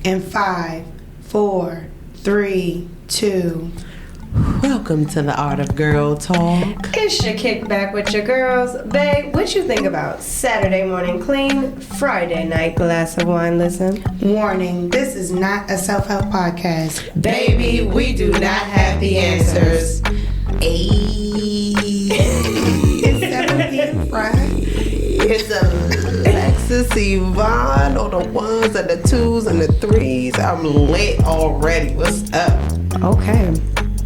In 5, 4, 3, 2. Welcome to the Art of Girl Talk. It's your kickback with your girls. Babe, what you think about Saturday morning clean, Friday night glass of wine listen? Warning, this is not a self-help podcast. Baby, we do not have the answers. It's 7 p.m. Friday. It's Alexis, Yvonne, on the ones and the twos and the threes. I'm lit already. What's up? Okay.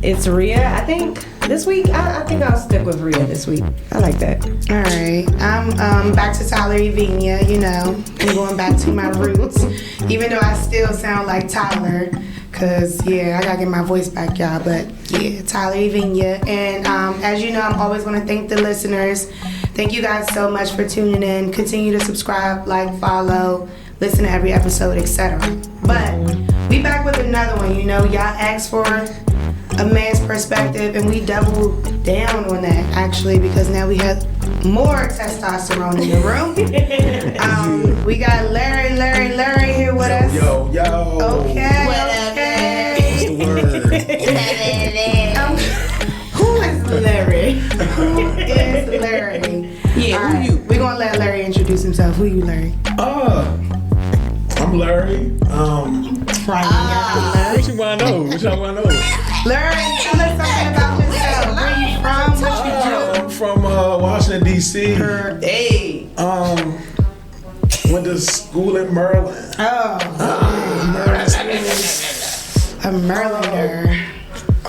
It's Riah. I think this week, I think I'll stick with Riah this week. I like that. All right. I'm back to Tyler Evenia, you know. I'm going back to my roots. Even though I still sound like Tyler. Because, yeah, I got to get my voice back, y'all. But, yeah, Tyler Evenia. And as you know, I'm always going to thank the listeners. Thank you guys so much for tuning in. Continue to subscribe, like, follow, listen to every episode, etc. But we back with another one. You know, y'all asked for a man's perspective, and we doubled down on that, actually, because now we have more testosterone in the room. We got Larry here with us. Yo. Okay. What's the word? Who is Larry? Who is Larry? Yeah, All right, we're gonna let Larry introduce himself. Who you, Larry? I'm Larry. What you wanna know? Larry, tell us something about yourself. Where you from? What you do? I'm from Washington, D.C. Hey. Went to school in Maryland. A Merlander.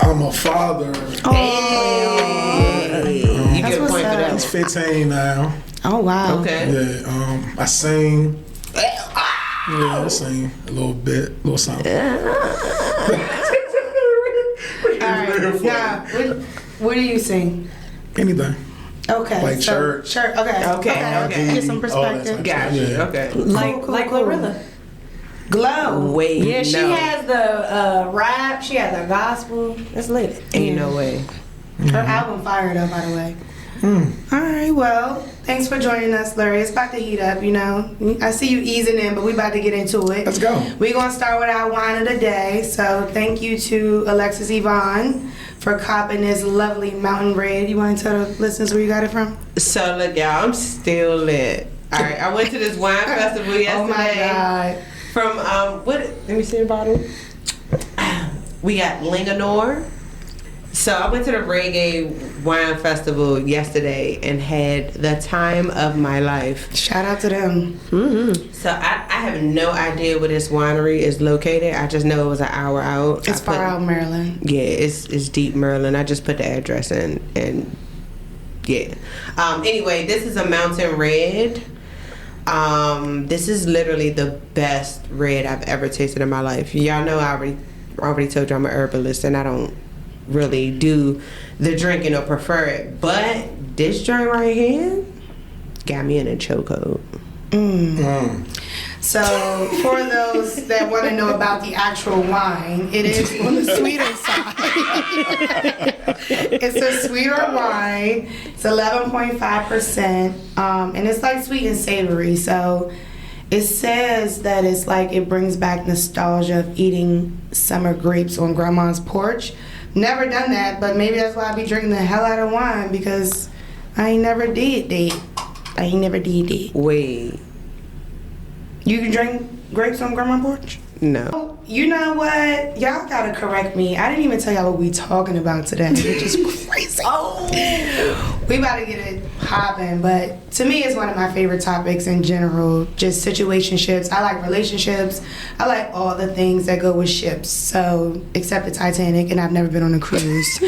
I'm a father. Hey. You get a what's point for up. that. He's 15 now. Oh, wow. Okay. Yeah. I sing. Yeah, I sing a little bit, a little something. All right. Now, what do you sing? Anything. Okay. Like church. Okay. Get some perspective. Gotcha. Yeah. Okay. Like Glorilla. Glow. Wait, Yeah, she no. has the rap, she has the gospel. It's lit. Ain't no way. Her album fire though, by the way. All right, well, thanks for joining us, Larry. It's about to heat up, you know. I see you easing in, but we about to get into it. Let's go. We're going to start with our wine of the day. So thank you to Alexis Yvonne for copping this lovely Mountain Red. You want to tell the listeners where you got it from? So look, y'all, I'm still lit. All right, I went to this wine festival yesterday. Oh my God. From let me see the bottle. We got Linganore. So I went to the reggae wine festival yesterday and had the time of my life. Shout out to them. So I have no idea where this winery is located. I just know it was an hour out. It's far out, Maryland. Yeah, it's deep Maryland. I just put the address in and yeah. Anyway, this is a Mountain Red. This is literally the best red I've ever tasted in my life. Y'all know I already told you I'm an herbalist and I don't really do the drinking or prefer it, but this drink right here got me in a chokehold. So for those that want to know about the actual wine, it is on the sweeter side. It's a sweeter wine. It's 11.5%, and it's like sweet and savory. So it says that it's like it brings back nostalgia of eating summer grapes on grandma's porch. Never done that, but maybe that's why I be drinking the hell out of wine, because I ain't never did that. Wait, You can drink grapes on grandma's porch? no. You know what? Y'all gotta correct me. I didn't even tell y'all what we talking about today, which is crazy. We about to get it popping, but to me it's one of my favorite topics in general. Just situationships. I like relationships. I like all the things that go with ships. So, except the Titanic, and I've never been on a cruise.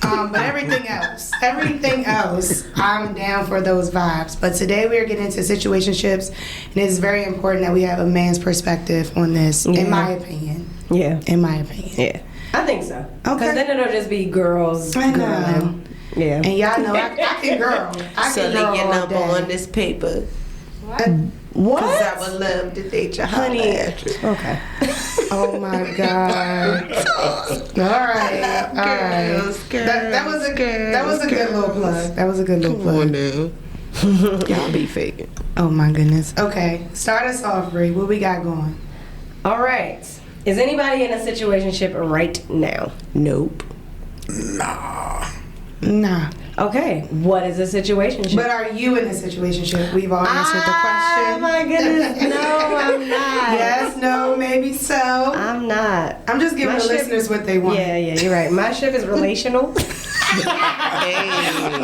But everything else, I'm down for those vibes. But today we are getting into situationships, and it's very important that we have a man's perspective on this, in my opinion. Yeah. In my opinion. Yeah. I think so. Okay. Because then it'll just be girls. I know. girling. Yeah. And y'all know I can girl. I So can link girl your all number day. on this paper. What? Cause I would love to date your honey. Okay. Oh my God. All right. That was a good little plug. That was a good little plug. now. Y'all be faking. Oh my goodness. Okay. Start us off, Bree. What we got going? All right. Is anybody in a situationship right now? Nope. Nah. Nah. Okay. What is a situationship? But are you in a situationship? We've all answered the Oh question. my goodness. No, I'm not. Yes, no, maybe so. I'm not. I'm just giving My the ship- listeners what they want. Yeah, you're right. My ship is relational. Hey.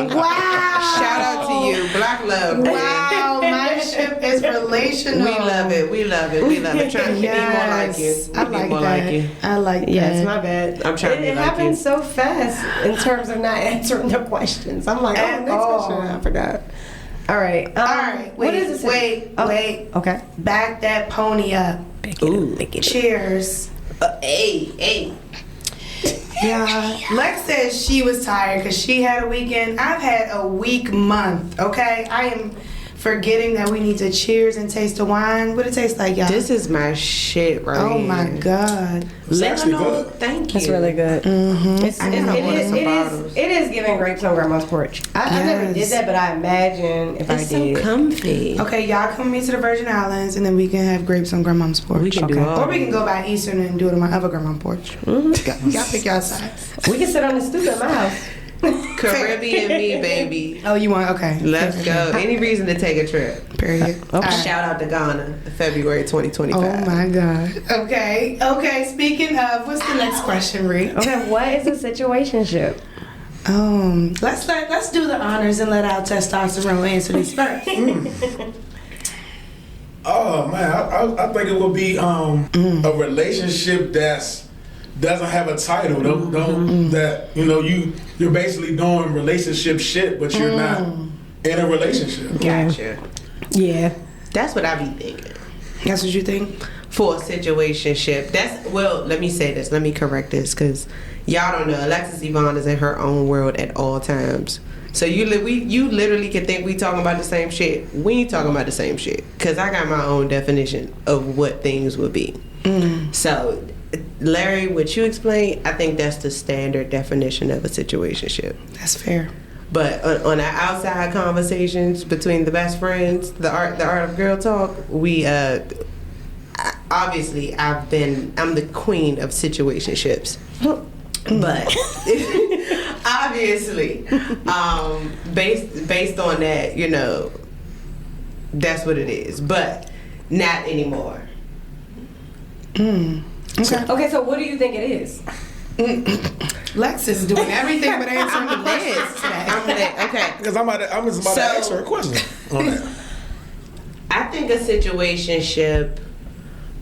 Wow. Shout out to you. Black love. man. Wow, my ship is relational. We love it. We love it. We love it. Trying to be more like you. I Be like more that. like you. I like that. Yes, my bad. I'm trying to be It like happened you. so fast in terms of not answering the questions. I'm like, At next all. question. I forgot. All right. All right, what wait, is this? wait. Okay. Back that pony up. Ooh. Cheers. Hey. Yeah. Lex says she was tired because she had a weekend. I've had a weak month, okay? I am forgetting that we need to cheers and taste the wine. What it tastes like, y'all? This is my shit right oh here. my God. It's actually Lebanon, good. thank you. It's really good. It's, I gotta order some it bottles. is giving grapes on grandma's porch. I never did Yes. that, but I imagine if It's I so did. comfy. Okay, y'all come with me to the Virgin Islands and then we can have grapes on grandma's porch. We can do all Or we can go by Eastern and do it on my other grandma's porch. Y'all pick y'all side. We can sit on the stoop at my house. Caribbean me, baby. Oh, you want? Okay. Let's go. Any reason to take a trip. Period. All right. Shout out to Ghana, February 2025. Oh my God. Okay. Speaking of, what's the next question, Ree? Okay, what is a situationship? Let's do the honors and let our testosterone answer these first. Oh man, I think it would be a relationship that's doesn't have a title. Don't that you're basically doing relationship shit, but you're not in a relationship. Gotcha. Yeah. That's what I be thinking. That's what you think? For a situationship. Let me say this. Let me correct this because y'all don't know. Alexis Yvonne is in her own world at all times. So you literally can think we talking about the same shit. We ain't talking about the same shit because I got my own definition of what things would be. So, Larry, what you explained, I think that's the standard definition of a situationship. That's fair. But on our outside conversations between the best friends, the art of girl talk, we obviously I'm the queen of situationships. But obviously, based on that, that's what it is. But not anymore. Okay. Okay, so what do you think it is? Lex is doing everything but answering the questions today. I'm lit. Okay. Because I'm just about to ask her a question on that. I think a situationship,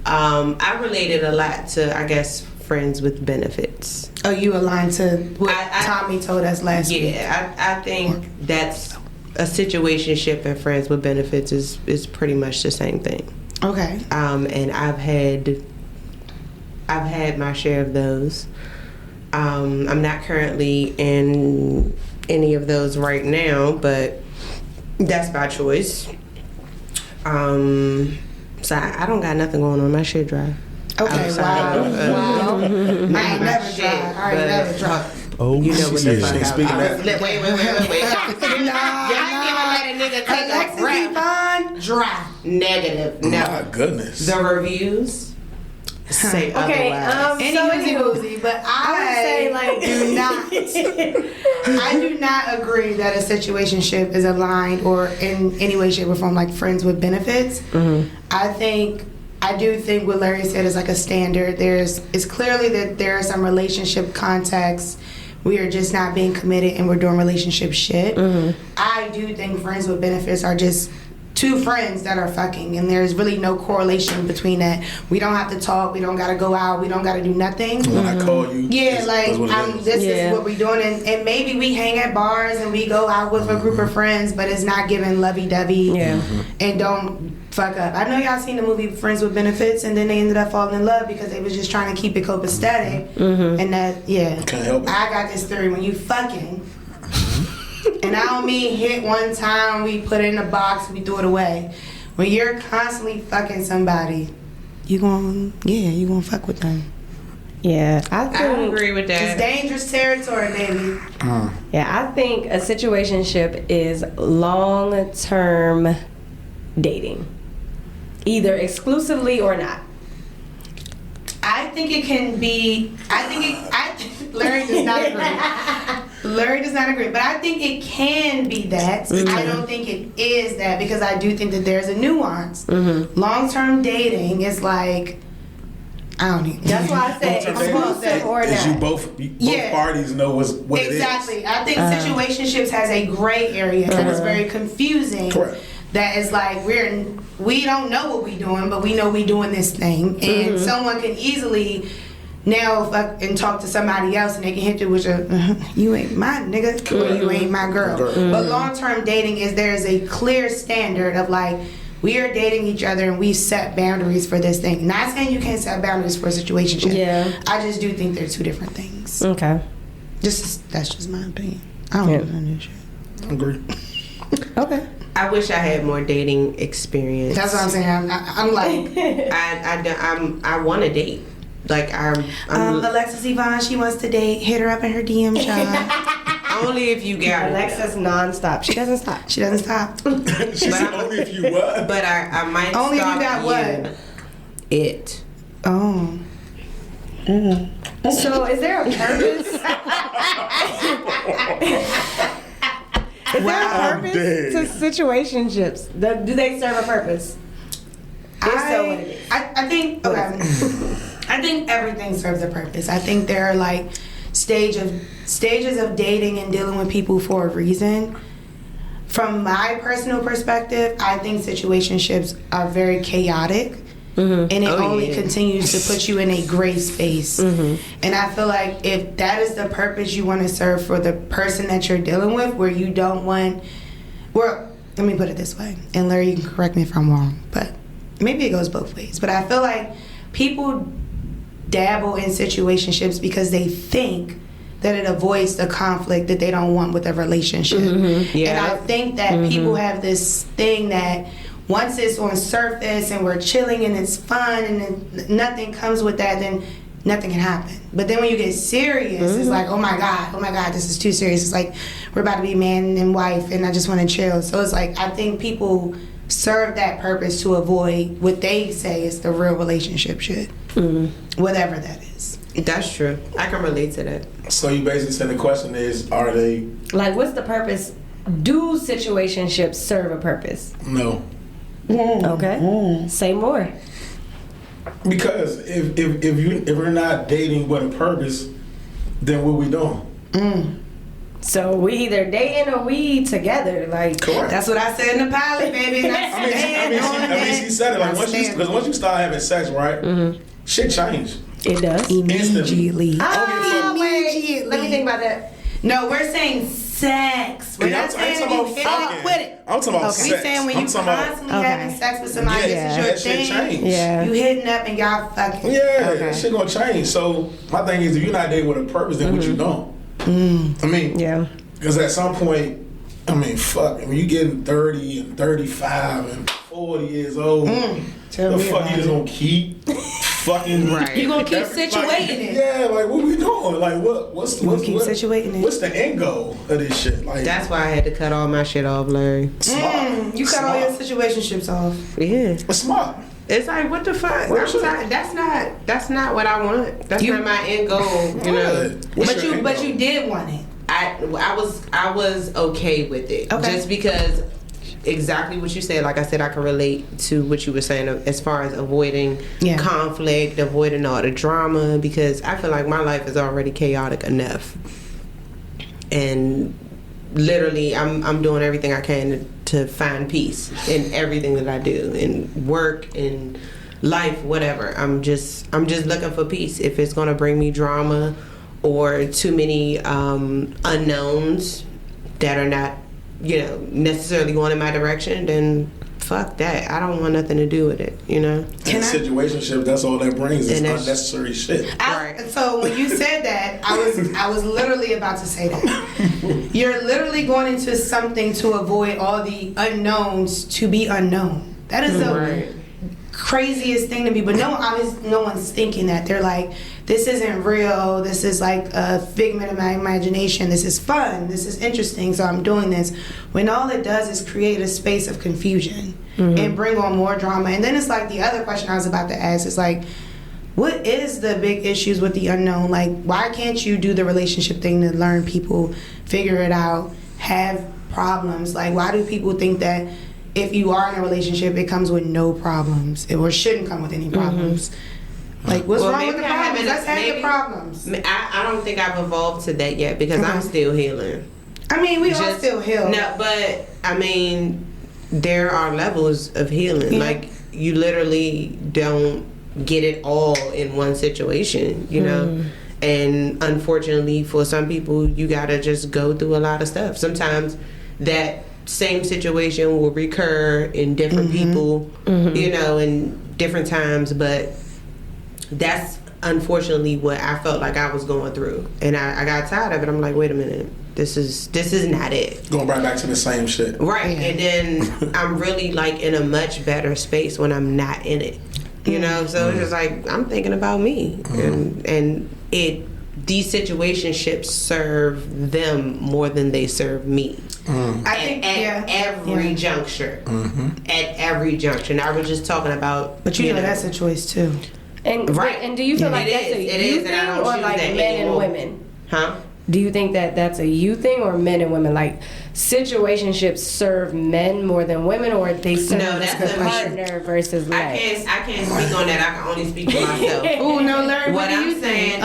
I related a lot to, I guess, friends with benefits. Oh, you aligned to what I- Tommy told us last week. Yeah, I think that's a situationship and friends with benefits is pretty much the same thing. Okay. And I've had my share of those. I'm not currently in any of those right now, but that's by choice. So I don't got nothing going on. My shit dry. Okay, wow. I ain't never tried. I ain't never tried. Oh, You know what the shit, fuck she ain't I speaking was- that. Wait. Y'all didn't let a nigga take a Alexis breath. Yvonne, dry. Negative. No. My goodness. The reviews say Okay, otherwise. Any So woozy woozy, but I would say, I do not agree that a situationship is aligned or in any way, shape, or form like friends with benefits. I do think what Larry said is like a standard. It's clearly that there are some relationship contexts. We are just not being committed and we're doing relationship shit. I do think friends with benefits are just two friends that are fucking, and there's really no correlation between that. We don't have to talk. We don't got to go out. We don't got to do nothing. When I call you, Yeah, that's what it is. this is what we doing, and maybe we hang at bars and we go out with a group of friends, but it's not giving lovey-dovey. Yeah. And don't fuck up. I know y'all seen the movie Friends with Benefits, and then they ended up falling in love because they was just trying to keep it copacetic. And that, Can't help it. I got this theory: when you fucking, and I don't mean hit one time, we put it in a box, we threw it away. When you're constantly fucking somebody, you gonna fuck with them. Yeah, I I think agree with It's that. dangerous territory, baby. I think a situationship is long-term dating, either exclusively or not. I think it can be. Larry does not agree. Larry does not agree, but I think it can be that. I don't think it is that because I do think that there's a nuance. Long-term dating is like. I don't even. That's why I say exclusive or not. You both parties know what it is. Exactly. I think situationships has a gray area that is very confusing. Correct. That is like we don't know what we doing, but we know we doing this thing, and someone can easily now fuck and talk to somebody else, and they can hit you with you ain't my nigga, or you ain't my girl. But long-term dating is there's a clear standard of like. We are dating each other and we set boundaries for this thing. Not saying you can't set boundaries for a situationship. Yeah. I just do think they're two different things. Okay. That's just my opinion. I don't know this shit. Agree. Okay. I wish I had more dating experience. That's what I'm saying. I'm like, I want to date. Like I'm Alexis Yvonne, she wants to date. Hit her up in her DM, child. only if you got Alexis nonstop. She doesn't stop. She doesn't stop. She said only if you what? But I might Only if you stop got what? It. Oh. So is there a purpose? Is there a purpose to situationships? Do they serve a purpose? If so, what it is. I think I think everything serves a purpose. I think there are like stages of dating and dealing with people for a reason. From my personal perspective, I think situationships are very chaotic. And it only continues to put you in a gray space. And I feel like if that is the purpose you want to serve for the person that you're dealing with, where you don't want, well, let me put it this way, and Larry, you can correct me if I'm wrong, but maybe it goes both ways. But I feel like people dabble in situationships because they think that it avoids the conflict that they don't want with a relationship. And I think that people have this thing that once it's on surface and we're chilling and it's fun and then nothing comes with that, then nothing can happen. But then when you get serious, it's like, oh my God, this is too serious. It's like we're about to be man and wife and I just want to chill. So it's like I think people serve that purpose to avoid what they say is the real relationship shit. Whatever that is. That's true. I can relate to that. So you basically said the question is, are they... Like, what's the purpose? Do situationships serve a purpose? No. Okay. Say more. Because if we're not dating with a purpose, then what we doing? So we either dating or we together. Like, Correct. That's what I said in the pilot, baby. I mean, she said it like once you start having sex, right? Shit change. it does. Immediately. Wait. Let me think about that. No, we're saying sex. We're not saying you hit it, quit it. I'm talking about sex. We saying when you constantly having sex with somebody, this is your that shit thing. change. Yeah. You hitting up and y'all fucking. Yeah, that shit gonna change. So my thing is, if you're not dating with a purpose, then what you doing? I mean, Yeah. because at some point, I mean, fuck. I mean, you getting 30 and 35 and 40 years old. The fuck you just gonna keep fucking Right. You gonna keep every- situating it. Yeah, like what we doing? Like what's gonna keep situating it. What's the end goal of this shit? Like That's why I had to cut all my shit off, Larry. smart. You cut all your situationships off. Yeah. It's smart. It's like, what the fuck? What's it? That's not what I want. That's not my end goal, you know. What's But your end you goal? did want it. I was okay with it. Okay. Just because exactly what you said, like I said, I can relate to what you were saying as far as avoiding conflict, avoiding all the drama, because I feel like my life is already chaotic enough. And literally I'm doing everything I can to find peace in everything that I do, in work, in life, whatever. I'm just looking for peace. If it's gonna bring me drama or too many unknowns that are not, you know, necessarily going in my direction, then fuck that. I don't want nothing to do with it, you know. In situationship, that's all that brings is And that's- unnecessary shit. So when you said that, I was literally about to say that. You're literally going into something to avoid all the unknowns to be unknown. That is the craziest thing to me. But no one's thinking that. They're like, this isn't real. This is like a figment of my imagination. This is fun. This is interesting. So I'm doing this. When all it does is create a space of confusion and bring on more drama. And then it's like the other question I was about to ask is like, what is the big issues with the unknown? Like, why can't you do the relationship thing to learn people, figure it out, have problems? Like, why do people think that if you are in a relationship, it comes with no problems, or shouldn't come with any problems? Like, what's wrong with the problems? Let's have the problems. I don't think I've evolved to that yet because I'm still healing. I mean, we all still heal. No, but I mean, there are levels of healing. Yeah. Like, you literally don't get it all in one situation, you know? And unfortunately, for some people, you gotta just go through a lot of stuff. Sometimes that same situation will recur in different people, you know, in different times, but that's unfortunately what I felt like I was going through. And I got tired of it. I'm like, wait a minute. This is not it. Going right back to the same shit. Right. And then I'm really like in a much better space when I'm not in it. You know? So it's just like I'm thinking about me. And these situationships serve them more than they serve me. I think at every juncture. At every juncture. And I was just talking about, but you know that's a choice too. And and do you feel like that's a you thing or like men and women? Huh? Do you think that that's a you thing or men and women? Like, situationships serve men more than women, or they serve the partner versus life? I can't speak on that. I can only speak for myself. Oh no, Larry. What I'm saying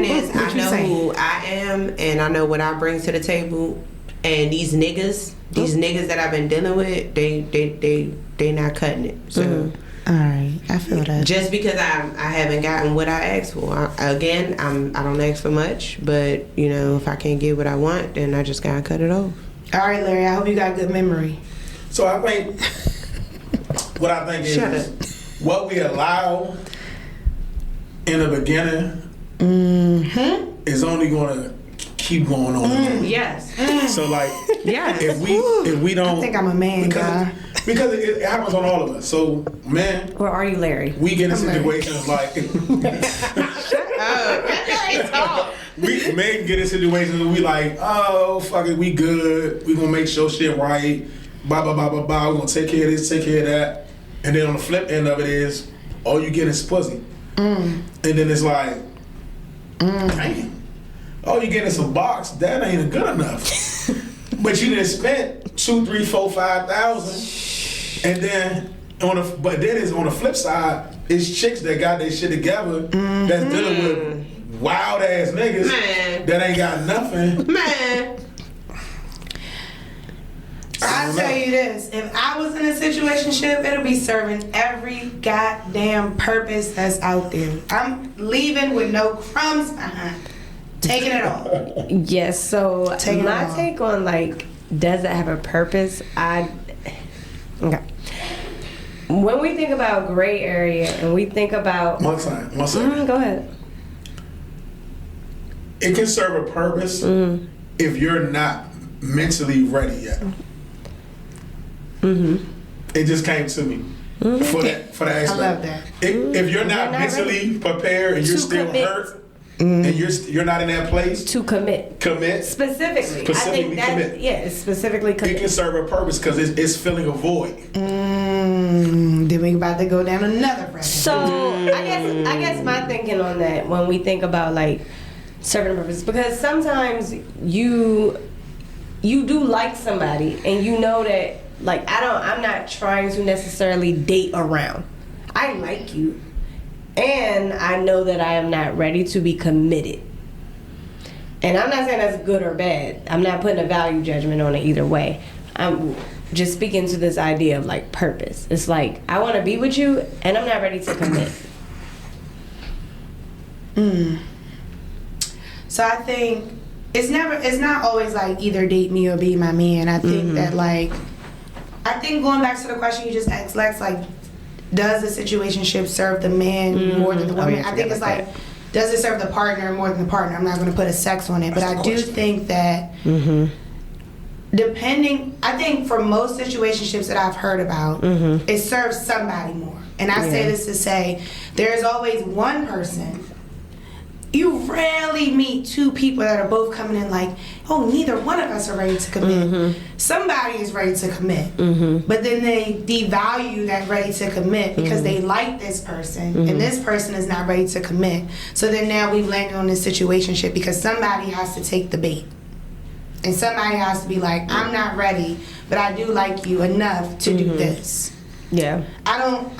is, I know who I am, and I know what I bring to the table. And these niggas that I've been dealing with, they not cutting it. So. All right, I feel that. Just because I haven't gotten what I asked for. I don't ask for much, but you know, if I can't get what I want, then I just gotta cut it off. All right, Larry. I hope you got good memory. So I think what I think is what we allow in the beginning is only gonna keep going on. Yes. So like, yes. If we don't, I think I'm a man, because it happens on all of us. So, man, or are you Larry? We get in situations like we men get in situations where we like, oh fuck it, we good. We gonna make sure shit right. Blah blah blah blah blah. We gonna take care of this, take care of that. And then on the flip end of it is, all you get is pussy. And then it's like, damn. Oh, you getting some box? That ain't good enough. But you done spent $2,000, $3,000, $4,000, $5,000, and then on the flip side, it's chicks that got their shit together that's dealing with wild ass niggas that ain't got nothing. Man, I'll tell you this: if I was in a situationship, it'll be serving every goddamn purpose that's out there. I'm leaving with no crumbs behind. Taking it all. Yes, so my take on, like, does it have a purpose? Okay. When we think about gray area and we think about... One second. Go ahead. It can serve a purpose if you're not mentally ready yet. It just came to me for that aspect. I love that. If you're not mentally prepared and you're still hurt, and you're not in that place to commit specifically. I think that commit. It's specifically commit. It can serve a purpose because it's filling a void. Then we about to go down another rabbit. So I guess my thinking on that when we think about like serving a purpose, because sometimes you do like somebody and you know that, like, I'm not trying to necessarily date around. I like you. And I know that I am not ready to be committed. And I'm not saying that's good or bad. I'm not putting a value judgment on it either way. I'm just speaking to this idea of like purpose. It's like, I want to be with you and I'm not ready to commit. So I think it's not always like either date me or be my man. I think that going back to the question you just asked, Lex, like, does the situationship serve the man more than the woman? I think it's like, does it serve the partner more than the partner? I'm not going to put a sex on it, but I do think that I think for most situationships that I've heard about, it serves somebody more. And I say this to say, there's always one person you rarely meet two people that are both coming in like, oh, neither one of us are ready to commit. Somebody is ready to commit, but then they devalue that ready to commit because they like this person, and this person is not ready to commit. So then now we've landed on this situationship because somebody has to take the bait. And somebody has to be like, I'm not ready, but I do like you enough to do this. Yeah. And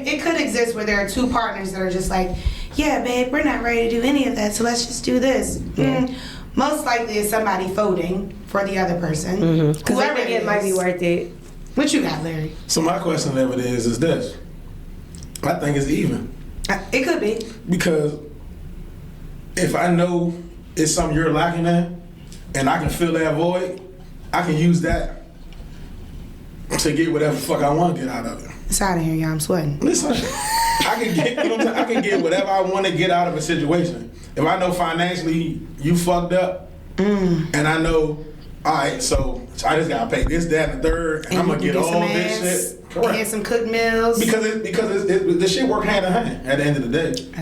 it could exist where there are two partners that are just like, yeah, babe, we're not ready to do any of that, so let's just do this. Most likely it's somebody voting for the other person. Because I think it might be worth it. What you got, Larry? So my question of it is this. I think it's even. It could be. Because if I know it's something you're lacking in, and I can fill that void, I can use that to get whatever the fuck I want to get out of it. It's out of here, y'all. I'm sweating. Listen, I can get, you know what I'm saying? I can get whatever I want to get out of a situation. If I know financially you fucked up, and I know, all right, so I just gotta pay this, that, and the third, and I'm gonna get all this shit. Correct. Get some cooked meals. Because the shit work hand in hand at the end of the day.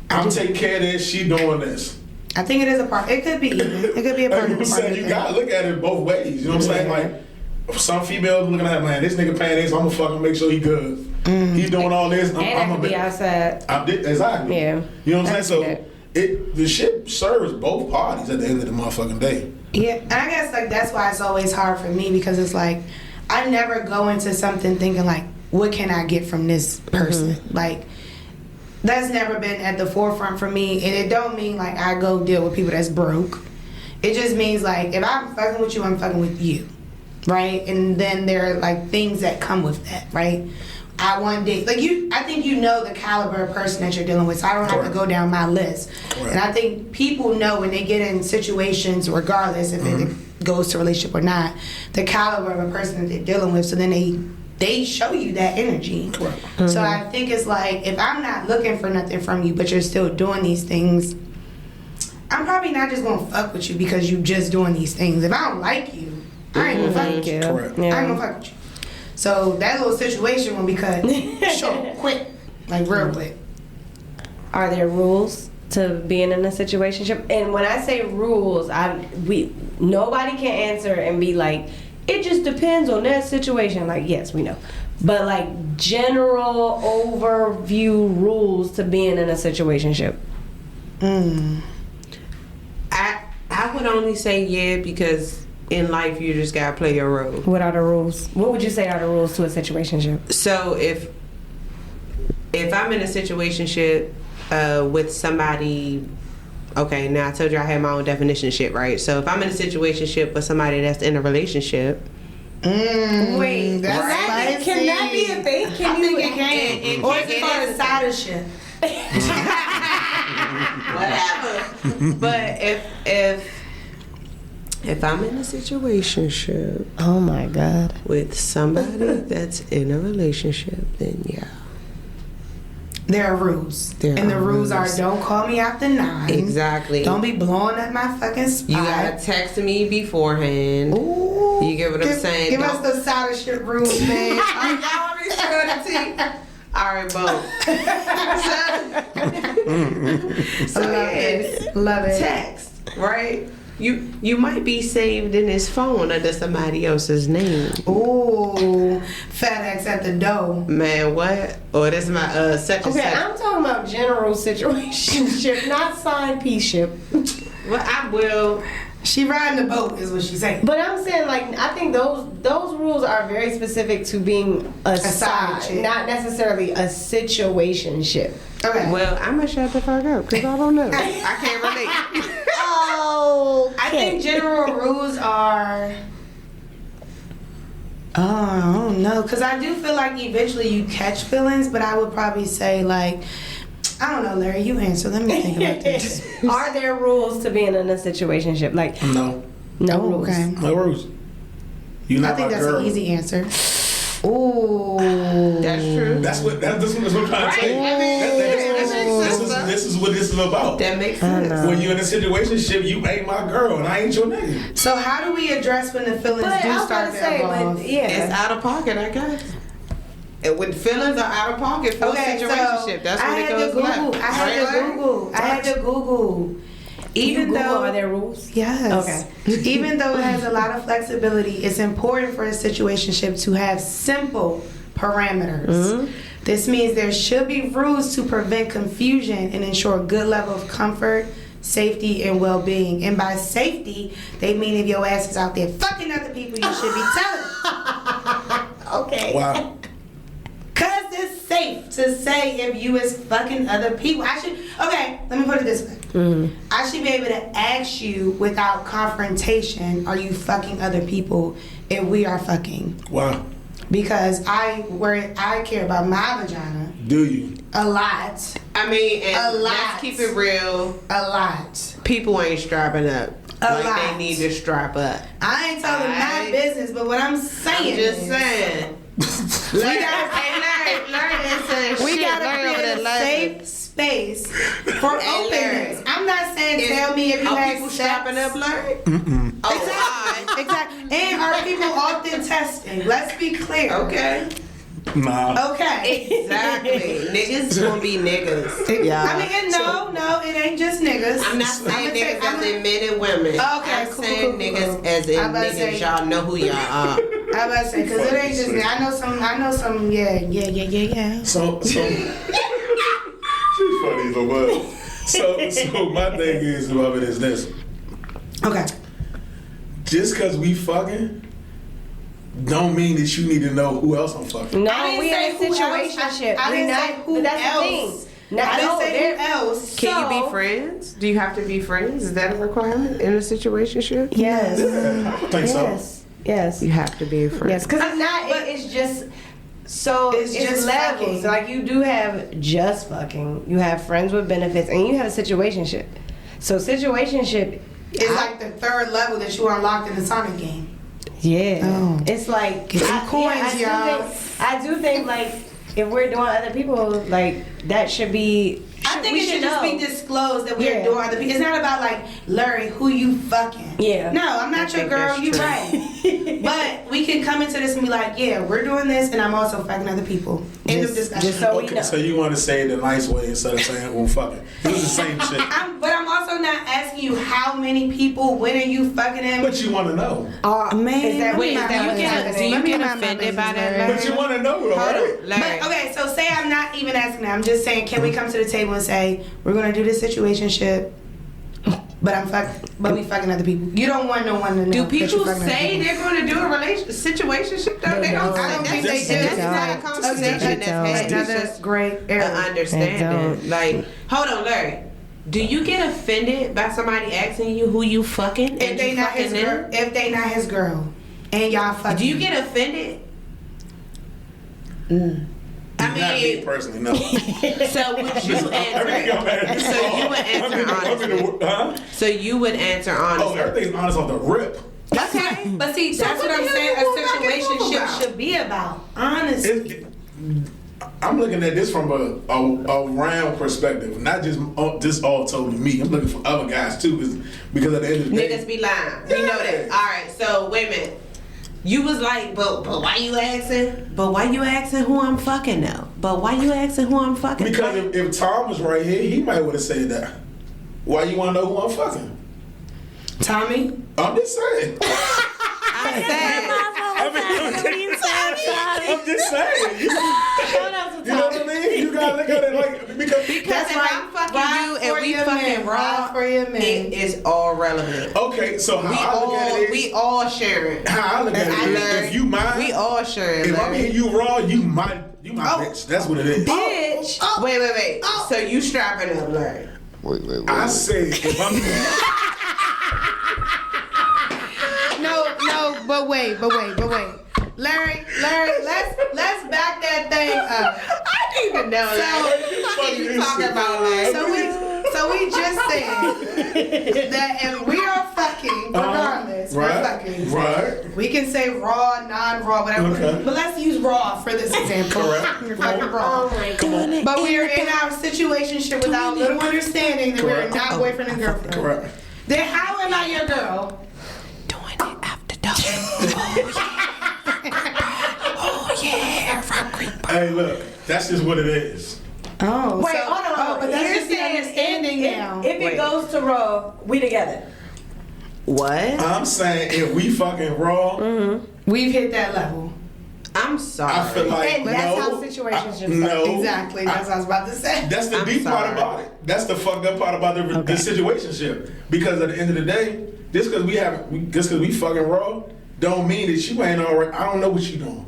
I'm taking care of this, she doing this. I think it is a part. It could be even. It could be a part of the part. You gotta look at it both ways. You know what I'm saying? Like, some females looking at, man, this nigga paying this, I'm gonna fucking make sure he good. He's doing all this. I'm gonna be outside. Exactly. Yeah. You know what I'm saying? So the shit serves both parties at the end of the motherfucking day. Yeah, and I guess like that's why it's always hard for me because it's like I never go into something thinking like, what can I get from this person? Like that's never been at the forefront for me, and it don't mean like I go deal with people that's broke. It just means like if I'm fucking with you, I'm fucking with you. Right, and then there are like things that come with that, right? I one day, like you, I think you know the caliber of person that you're dealing with, so I don't have to go down my list. And I think people know when they get in situations, regardless if it goes to relationship or not, the caliber of a person that they're dealing with. So then they show you that energy. So I think it's like if I'm not looking for nothing from you, but you're still doing these things, I'm probably not just gonna fuck with you because you just doing these things. If I don't like you, I ain't gonna fuck with you. Correct. I ain't gonna fuck with you. So that little situation will be cut short, quick, like real quick. Are there rules to being in a situationship? And when I say rules, nobody can answer and be like, it just depends on that situation. Like, yes, we know. But like general overview rules to being in a situationship. I would only say yeah because in life you just gotta play your role. What are the rules? What would you say are the rules to a situationship? So if I'm in a situationship with somebody, okay, now I told you I had my own definition of shit, right? So if I'm in a situationship with somebody that's in a relationship, wait, that's can that be a thing? Can you? It can. Or is it called a side ship? Whatever. But if I'm in a situationship, Oh my God. with somebody that's in a relationship, then yeah. There are rules. There and the are rules are rules. don't call me after 9. Exactly. Don't be blowing up my fucking spot. You gotta text me beforehand. Ooh. You get what I'm saying? Give us Don't- the side ship rules, man. Y'all want me to spill the tea? Alright, boom. So Love yes, it. Love it. text, right? You might be saved in his phone under somebody else's name. Ooh, FedEx at the door. Man, what? Or this is my such and Okay, such. I'm talking about general situationship, not side piece ship. Well, I will. She riding the boat is what she's saying. But I'm saying, like, I think those rules are very specific to being a side side, chick. not necessarily a situationship. Okay. Well, I'm gonna shut the fuck up because I don't know. I can't relate. Oh, I think general rules are. Oh, I don't know, because I do feel like eventually you catch feelings, but I would probably say like, I don't know, Larry. You answer. Let me think about this. Are there rules to being in a situationship? Like, No. no Oh, rules. okay. No rules. You not I think my that's girl. an easy answer. Ooh. That's true. That's what I'm trying to say. This is what this is about. That makes sense. When you're in a situationship, you ain't my girl and I ain't your nigga. So how do we address when the feelings But do I was start gonna to say, evolve? but yeah, It's out of pocket, I guess. when feelings are out of pocket for a situationship, that's when it goes left. I had to Google. Even though are there rules? Yes. Okay. Even though it has a lot of flexibility, it's important for a situationship to have simple parameters. Mm-hmm. This means there should be rules to prevent confusion and ensure a good level of comfort, safety, and well-being. And by safety, they mean if your ass is out there fucking other people, you should be telling them. Okay. Wow. Cause it's safe to say if you is fucking other people. Okay, let me put it this way. I should be able to ask you without confrontation, are you fucking other people if we are fucking? Wow. Because I care about my vagina Do you? a lot. I mean, and A lot. let's keep it real. A lot. People ain't strapping up. A like lot. they need to strap up. I ain't telling my Alright. business, but what I'm saying I'm just is, saying. we gotta create a safe space for openness. I'm not saying tell me if you Are had people sex. strapping up, Larry? Oh, Exactly. Exactly. And are people often testing? Let's be clear. okay. Nah. Okay. Exactly. Niggas gonna be niggas. I mean, no, it ain't just niggas. I'm not saying niggas as in men and women. Okay, I'm cool, saying cool, niggas cool. as in I'm about to niggas. say- Y'all know who y'all are. I was about to say, because it ain't just me. I know some, yeah. So she's funny as a mother. So my thing is about it is this. Okay. Just cause we fucking don't mean that you need to know who else I'm fucking. No, I didn't we say in a who else. situationship. I didn't say who But that's else. the thing. I didn't say who else. Can you be So- friends? Do you have to be friends? Is that a requirement in a situationship? Yes. Yeah, I think so. Yes. You have to be a friend. Yes, because it's not. It's just. So It's it's, just levels. fucking. So like you do have just fucking. You have friends with benefits, and you have a situationship. So situationship. It's like the third level that you unlocked in the Sonic game. Yeah. Oh. It's like Get some coins, y'all. I do think like if we're doing other people, like that should be. I think we it should just know. be disclosed that we're Yeah. doing other people. It's not about like, Larry, who you fucking. Yeah. No, I'm not your think girl, that's you true. right. But we can come into this and be like, yeah, we're doing this and I'm also fucking other people. End of discussion. just so we Okay, know. so you want to say it the nice way instead of saying well fucking. It's the same shit. But I'm also not asking you how many people, when are you fucking them. But you want to know. Man, Is that Wait, what's do you happening? get offended by that? Larry? But you want to know though, Hold right? on, Larry. But okay, so say I'm not even asking that. I'm just saying, can we come to the table and say we're gonna do this situationship, but we fucking other people. You don't want no one to know. Do that you people fucking other say people. they're going to do a situationship though? They don't. don't. I don't think they That's do. not a Okay, conversation that's had. It's another just great an area. understanding. Like, hold on, Larry. Do you get offended by somebody asking you who you fucking? If and they you not fucking his them? girl, if they not his girl, and y'all fucking. Do you get offended? Not me personally, no. So would you answer? So you would answer honestly. Huh? So you would answer Oh, honestly. everything's honest off the rip. Okay, but see, that's what I'm saying. A situationship should be about honesty. I'm looking at this from a round perspective, not just all totally me. I'm looking for other guys too, because at the end of the day, Niggas be lying. We know that. All right. So wait a minute. You was like, but why you asking? But why you asking who I'm fucking though? But why you asking who I'm fucking? because if Tom was right here, he might would have said that. Why you want to know who I'm fucking? Tommy, I'm just saying. I said. I'm just saying. You know what I mean? You gotta look at it like because Because if I'm fucking you and we for fucking your raw, for your man. it is all relevant. okay, so how I look at it is We all sharing. how I look at it is if you mine, We all sharing. if I'm Larry. hitting you raw, you my bitch. That's what it is. Bitch. Wait. So you strapping up, Larry? Wait. I say if I'm No, but wait. Larry, let's back that thing up. I didn't even know that. What are you talking about, Larry? So we just said that if we are fucking, regardless, we're fucking. right. We can say raw, non-raw, whatever. Okay. But let's use raw for this example. Correct. You're fucking raw. But we are in our situationship without little understanding that we're Correct. not boyfriend and girlfriend. Correct. Then how am I your girl? Doing it after dark. Oh Yeah, fuck with. Hey, look, that's just what it is. Oh, Wait, so, hold on. Oh, but that's You're just the saying understanding now. If it goes to Raw, we together. What? I'm saying if we fucking raw, We've hit that level. I'm sorry. I feel like And that's no, how situationships no, Exactly. That's what I was about to say. That's the I'm deep part sorry. about it. That's the fucked up part about the situationship. Because at the end of the day, just because we fucking raw, don't mean that you ain't alright. I don't know what you doing.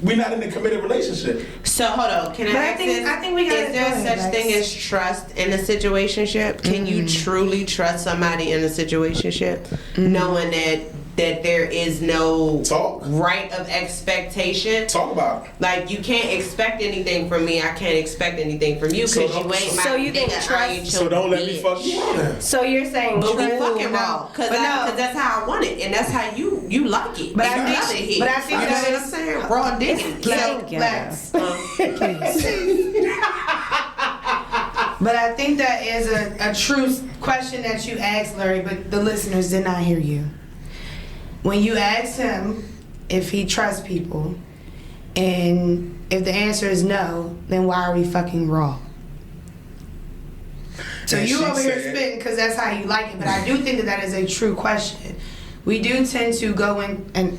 We not in a committed relationship. So hold on, can But I I ask think- this? I think we gotta Is there go ahead, such Lex. thing as trust in a situationship? Can you truly trust somebody in a situationship, knowing that there is no Talk. right of expectation? Talk about it. Like, you can't expect anything from me. I can't expect anything from you So because you don't- ain't my so you think nigga. I trust- ain't So your don't let me bitch. fuck you then. So you're saying But we trust- fucking no. raw, cause But no. that's how I want it, and that's how you like it. But And I you think- love it here. but I think you know that what is- I'm saying. Raw diggity. Thank you. Lex, Please. but I think that is a true question that you asked, Larry, but the listeners did not hear you. When you asked him if he trusts people, and if the answer is no, then why are we fucking raw? So And you she over here said- spitting because that's how you like it, but I do think that is a true question. We do tend to go in, and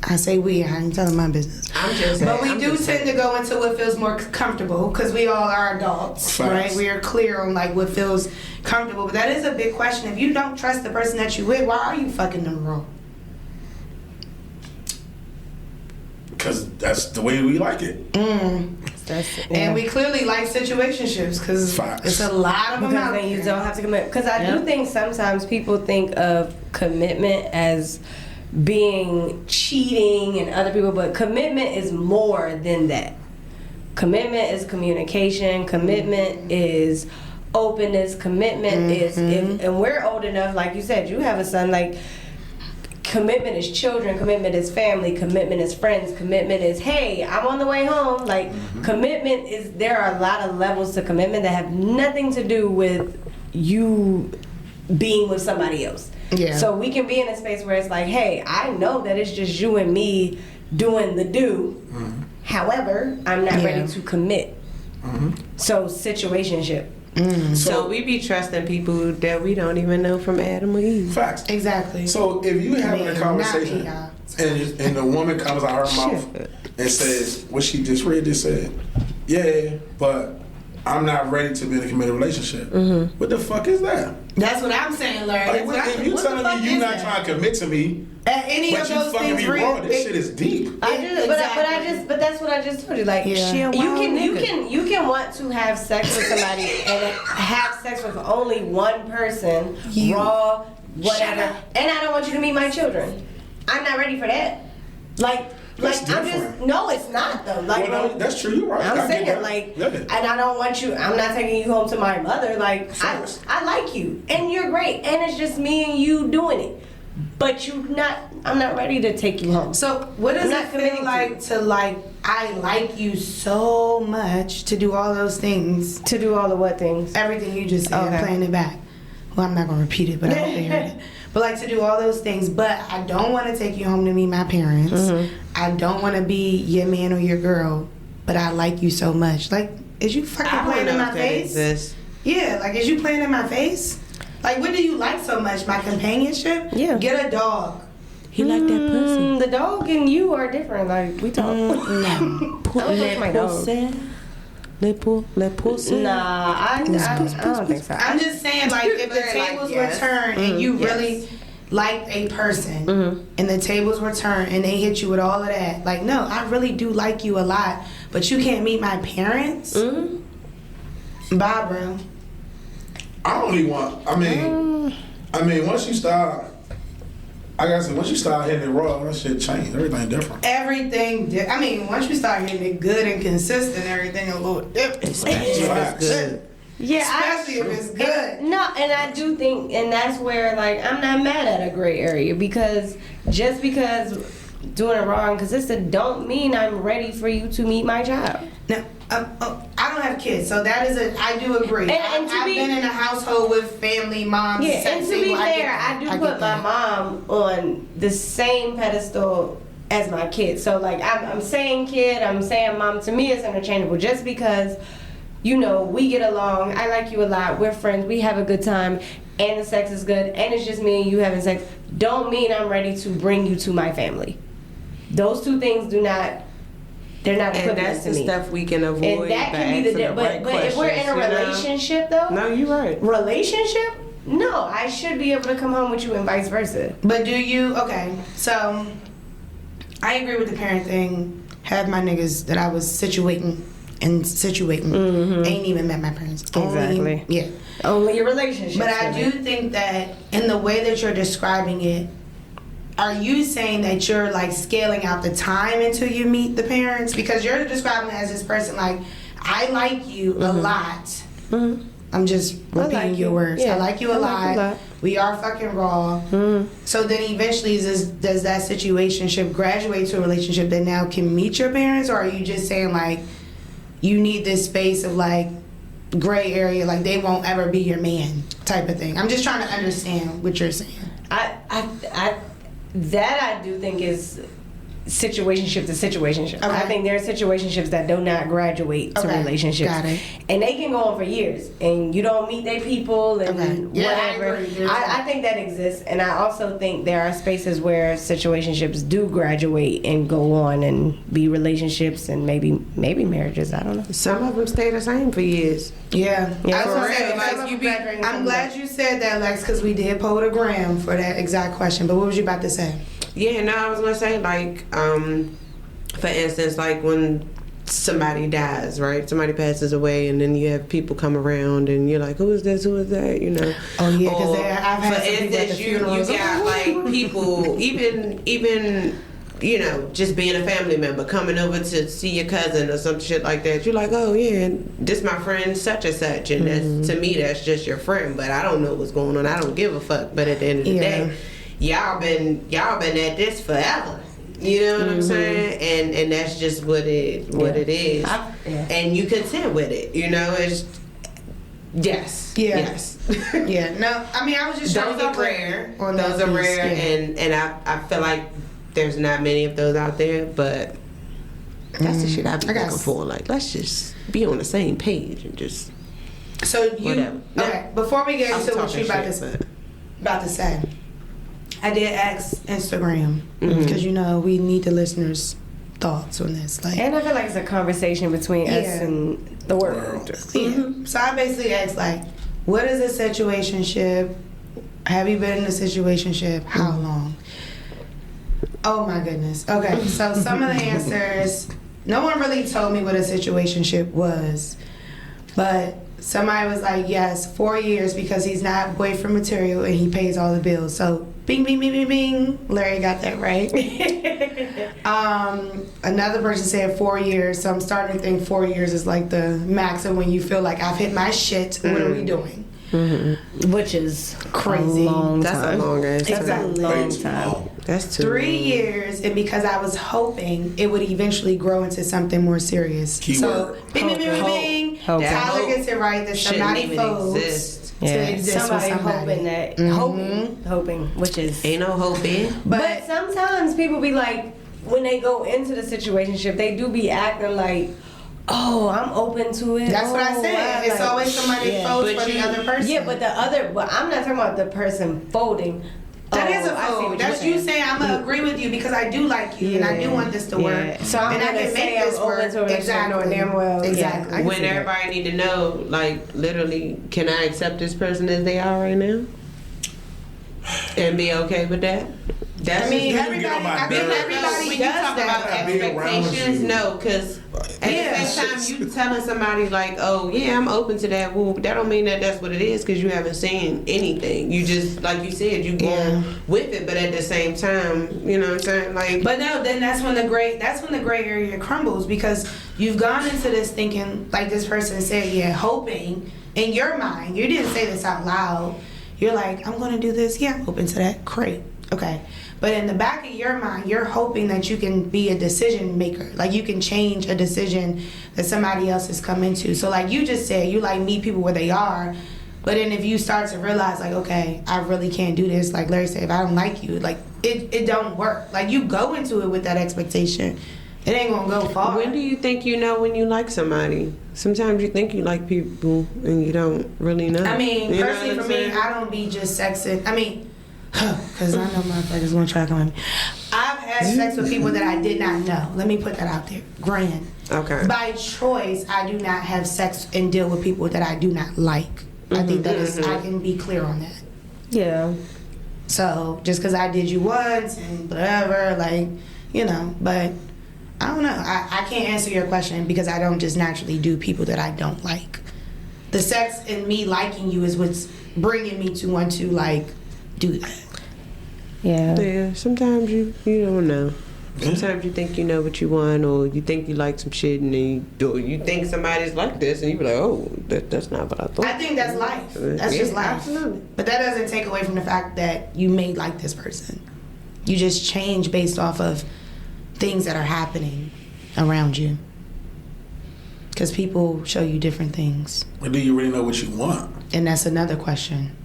I say we, I ain't telling my business. I'm just saying. But we I'm do just tend to saying. go into what feels more comfortable because we all are adults, Facts. right? We are clear on like what feels comfortable. But that is a big question. If you don't trust the person that you with, why are you fucking them raw? Because that's the way we like it. And we clearly like situationships because Facts. it's a lot of them Because out then you there. don't have to commit. Because I do think sometimes people think of commitment as being cheating and other people, but commitment is more than that. Commitment is communication. Commitment is openness. Commitment is, and we're old enough, like you said, you have a son, like, commitment is children, commitment is family, commitment is friends, commitment is, hey, I'm on the way home. Like, commitment is, there are a lot of levels to commitment that have nothing to do with you being with somebody else. Yeah. So we can be in a space where it's like, hey, I know that it's just you and me doing the do. However, I'm not ready to commit. So situationship. So we be trusting people that we don't even know from Adam or Eve. Facts. Exactly. So if you having Man, a conversation not and the woman comes out her mouth and says what she just read, just said, yeah, but I'm not ready to be in a committed relationship. What the fuck is that? That's what I'm saying, Larry. Like, if you telling me you're not trying to commit to me, At any but of you those fucking things, me raw, this shit is deep. But that's what I just told you. Like, Yeah. She a you can want to have sex with somebody and have sex with only one person, You. raw, Shut whatever. up. And I don't want you to meet my children. I'm not ready for that. That's I'm different. just no, it's not though. Like, Well, no, that's true. You're right. I'm I get saying, that. like, Yeah. and I don't want you. I'm not taking you home to my mother. Like, Facts. I like you, and you're great, and it's just me and you doing it. But I'm not ready to take you home. So what does I'm it not committing feel like to like, I like you so much to do all those things, To do all the what things? everything you just said, Okay. playing it back. Well, I'm not gonna repeat it, but I hope they heard it. But like to do all those things, but I don't want to take you home to meet my parents. I don't want to be your man or your girl, but I like you so much. Like, is you fucking I playing don't in know my if that face? exists. Yeah, like is you playing in my face? Like, what do you like so much? My companionship? Yeah. Get a dog. He like that pussy. The dog and you are different. Like, we talk. No. I don't touch my dog. Le pussy. Nah, I don't think so. I'm just saying, like, if the Very like, tables yes. were turned and you really liked a person and the tables were turned and they hit you with all of that, like, no, I really do like you a lot, but you can't meet my parents? Bye, bro. I only want. I mean, once you start, like I said, once you start hitting it raw, that shit change. Everything different. I mean, once you start hitting it good and consistent, everything a little different. Facts. Good. Yeah, Especially if it's good. No, and I do think, and that's where, like, I'm not mad at a gray area, because just because doing it wrong, consistent, don't mean I'm ready for you to meet my child. Now, I don't have kids, so that is I do agree. And to I've be- been in a household with family, moms, Yeah, and to be single, fair, I do get put my that. mom on the same pedestal as my kid. So like I'm saying kid, I'm saying mom. To me, it's interchangeable. Just because, you know, we get along, I like you a lot, we're friends, we have a good time, and the sex is good, and it's just me and you having sex, don't mean I'm ready to bring you to my family. Those two things they're not equivalent And that's to the me. stuff we can avoid. And that can be the but if we're in a relationship though, No, you're right. relationship, no, I should be able to come home with you and vice versa. But do you? Okay, so I agree with the parent thing. Have my niggas that I was situating ain't even met my parents. Exactly. Yeah. Only a relationship. But I do think that in the way that you're describing it, are you saying that you're like scaling out the time until you meet the parents? Because you're describing it as this person like, I like you a lot. Mm-hmm. I'm just repeating like your you. words. Yeah. I like you a I like lot. you a lot. We are fucking raw. So then eventually does that situationship graduate to a relationship that now can meet your parents? Or are you just saying like, you need this space of like gray area, like they won't ever be your man type of thing? I'm just trying to understand what you're saying. I do think is situationship to situationship. Okay. I think there are situationships that do not graduate to Okay. relationships. Got it. And they can go on for years and you don't meet their people and Okay. Yeah, I whatever. agree. There's that. I think that exists, and I also think there are spaces where situationships do graduate and go on and be relationships and maybe marriages. I don't know. Some of them stay the same for years. Yeah. Yeah, I was for gonna real. say, Like, like, you be- I'm glad you said that, Lex, because we did poll the gram for that exact question. But what was you about to say? Yeah, no, I was gonna say like, for instance, like when somebody dies, right? Somebody passes away, and then you have people come around, and you're like, "Who is this? Who is that?" You know? Oh yeah, because Or, I've had for some people at the instance, you funerals. got like people, even you know, just being a family member coming over to see your cousin or some shit like that. You're like, "Oh yeah, this my friend such and such," and that's to me that's just your friend, but I don't know what's going on. I don't give a fuck. But at the end of the day, y'all been at this forever. You know what I'm saying? And that's just what it is. And you content with it. You know, it's yes. Yeah. Yes. Yeah. No, I mean I was just trying Those to are get rare. on Those that are piece, rare, yeah. and I feel like there's not many of those out there. But that's the shit I be I got looking for. Like, let's just be on the same page and just So you whatever. okay? Before we get I'm into what talking you shit, about to say, I did ask Instagram Mm-hmm. because you know we need the listeners' thoughts on this. Like, And I feel like it's a conversation between us Yeah. and the world. yeah. So I basically asked like, what is a situationship? Have you been in a situationship? How long? Oh my goodness. Okay, so some of the answers, no one really told me what a situationship was, but somebody was like, yes, 4 years because he's not boyfriend material and he pays all the bills. So bing, bing, bing, bing, bing. Larry got that right. Another person said 4 years, so I'm starting to think 4 years is like the max of when you feel like I've hit my shit. What are we doing? Which is Crazy. A long That's time. a long ass That's a time. long Way too time. long. That's too 3 long. years, and because I was hoping it would eventually grow into something more serious. Keyword. So, bing, bing, bing, bing, Hope. bing. Hope. Tyler Hope gets it right that shouldn't somebody even folds exist. to Yeah. exist with Somebody somebody. hoping that hoping, which is Ain't no hope in. But sometimes people be like, when they go into the situationship, they do be acting like, oh, I'm open to it. That's what I Oh, said. wow, It's like, always somebody yeah. folds But for the you- other person. Yeah, but I'm not talking about the person folding. That Oh, is a I see fold. what That's you're you saying I'm gonna agree with you because I do like you and I do want this to work. So I'm and I gonna can say make I'm this open work. to a relationship knowing damn well. Exactly. Yeah, I can When see that. everybody need to know, like, literally, can I accept this person as they are right now? And be okay with that? That's I mean, just- You get on my I think nerves. everybody when does you talk that. about Being around expectations, you. no, because at Yeah. the same time, you telling somebody like, "Oh, yeah, I'm open to that." Well, that don't mean that that's what it is because you haven't seen anything. You just, like you said, you going with it, but at the same time, you know what I'm saying? Like, But no, then that's when the gray area crumbles because you've gone into this thinking, like this person said, yeah, hoping in your mind. You didn't say this out loud. You're like, I'm going to do this. Yeah, I'm open to that. Great. Okay. But in the back of your mind, you're hoping that you can be a decision maker. Like you can change a decision that somebody else has come into. So like you just said, you like meet people where they are. But then if you start to realize, like, okay, I really can't do this, like Larry said, if I don't like you, like, it don't work. Like, you go into it with that expectation, it ain't gonna go far. When do you think you know when you like somebody? Sometimes you think you like people and you don't really know. I mean, You know personally what for I'm me, saying? I don't be just sexing. I mean, because I know motherfuckers gonna try to come at me. I've had sex with people that I did not know. Let me put that out there. Grand. Okay. By choice, I do not have sex and deal with people that I do not like. I think that is, I can be clear on that. Yeah. So, just because I did you once and whatever, like, you know, but I don't know. I can't answer your question because I don't just naturally do people that I don't like. The sex and me liking you is what's bringing me to want to, like, do that. Yeah. Yeah, sometimes you don't know. Sometimes you think you know what you want, or you think you like some shit, and then you think somebody's like this, and you be like, oh, that's not what I thought. I think that's life. That's just life. Absolutely. But that doesn't take away from the fact that you may like this person. You just change based off of things that are happening around you. Because people show you different things. But do you really know what you want? And that's another question.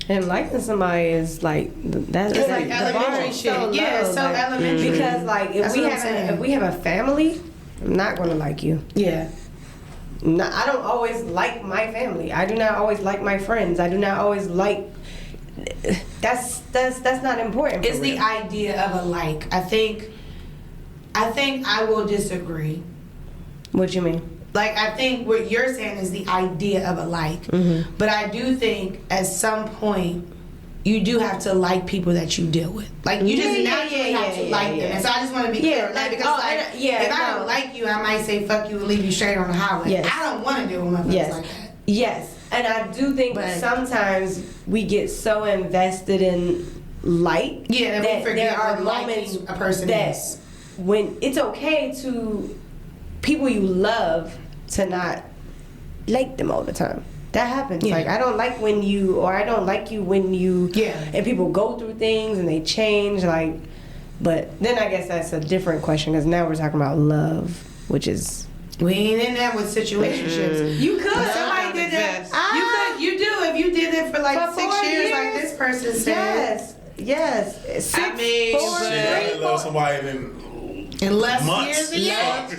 And liking somebody is like that's It's like the elementary bar is shit. so Yeah, low, it's so like, elementary. Because like That's what I'm saying. if we have a family, I'm not gonna like you. Yeah. I don't always like my family. I do not always like my friends. I do not always like. That's not important. It's for the real. idea of a like. I think I will disagree. What you mean? Like, I think what you're saying is the idea of a like. Mm-hmm. But I do think at some point you do have to like people that you deal with. Like, you just naturally have to like them. And so I just want to be clear on that because, if I don't like you, I might say fuck you and leave you straight on the highway. Yes. I don't want to deal with motherfuckers Yes. like that. Yes, and I do think But- sometimes we get so invested in like Yeah, that we forget there are what moments liking a person that is. when it's okay to people you love to not like them all the time. That happens. Yeah. Like I don't like when you, or I don't like you when you. Yeah. And people go through things and they change. Like, but then I guess that's a different question because now we're talking about love, which is. We ain't in that with situationships. You could. Somebody did that. You do if you did it for like For 6 4 years, like years? this person said. Yes. 6, I mean, 4, but- I 3, love 4. somebody in In less months. years, yeah. Wait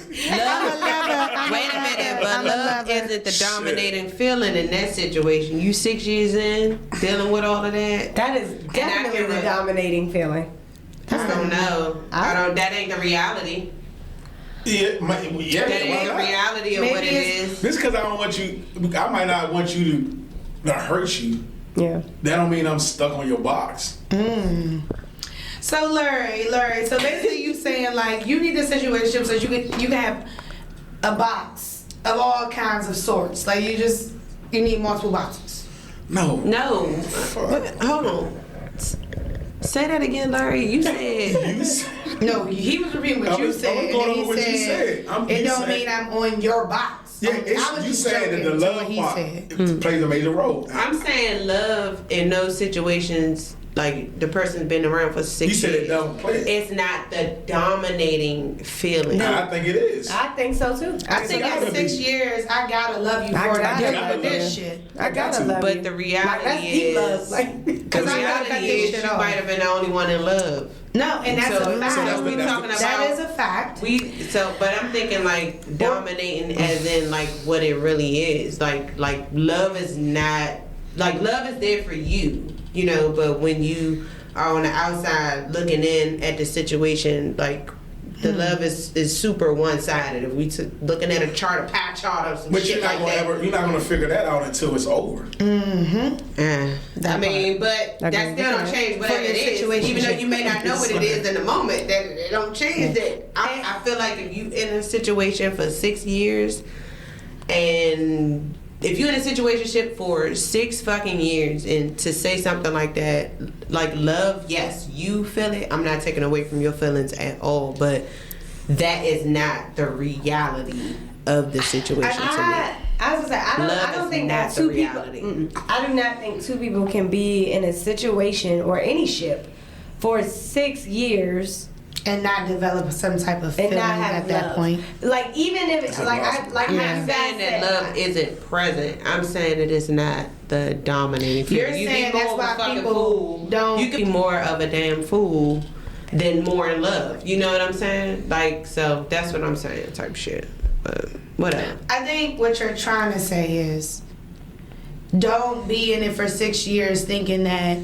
a minute, but love isn't the dominating feeling in that situation. You 6 years in, dealing with all of that. That is definitely the dominating feeling. I don't know. I don't. That ain't the reality. Yeah, That ain't the reality of Maybe what it it's- is. Just because I don't want you, I might not want you to hurt you. Yeah. That don't mean I'm stuck on your box. So Larry, so basically you saying like you need a situation so you can have a box of all kinds of sorts. Like you need multiple boxes. No. No. Hold on. Say that again, Larry. You said. You said- No, he was repeating what I you was said. going and over he what you said. it You don't said- mean I'm on your box. Yeah, I it's, was you just saying that joking the to what love he part said. plays a major role. I'm saying love in those situations, like the person's been around for 6 You years. said it don't play. It's not the dominating feeling. And I think it is. I think so too. I think gotta at 6 be. years, I gotta love you I for gotta dealing love with this you. shit. I gotta love But you. the Like, reality that's deep love. is, Like, the Because I gotta cut reality this is shit you off. might have been the only one in love. No, and that's So a fact. that's what we talking about. That is a fact. But I'm thinking like dominating as in like what it really is. Like love is not, like love is there for you, you know, but when you are on the outside looking in at the situation, like the love is super one-sided. If we looking at a chart, a pie chart or some But shit you're not like gonna that. you're not gonna figure that out until it's over. I mean, but that still don't change whatever For your it is. situation. Even though you may not know what it is in the moment, that it don't change that. I feel like if you in a situation for 6 years, and if you're in a situationship for 6 fucking years, and to say something like that, like love, yes, you feel it. I'm not taking away from your feelings at all, but that is not the reality of the situation to me. I was gonna say I Love don't is think not that the two reality. people. I do not think two people can be in a situation or any ship for 6 years And not develop some type of feeling and not have at that love. point. Like even if That's a like lost I like I'm how not you saying guys that said, love isn't present. I'm saying it is not the dominating You're feeling. You saying be more that's of a why fucking people fool. don't- You could be more of a damn fool than more in love. You know what I'm saying? Like, so that's what I'm saying, type shit. But whatever. I think what you're trying to say is don't be in it for 6 years thinking that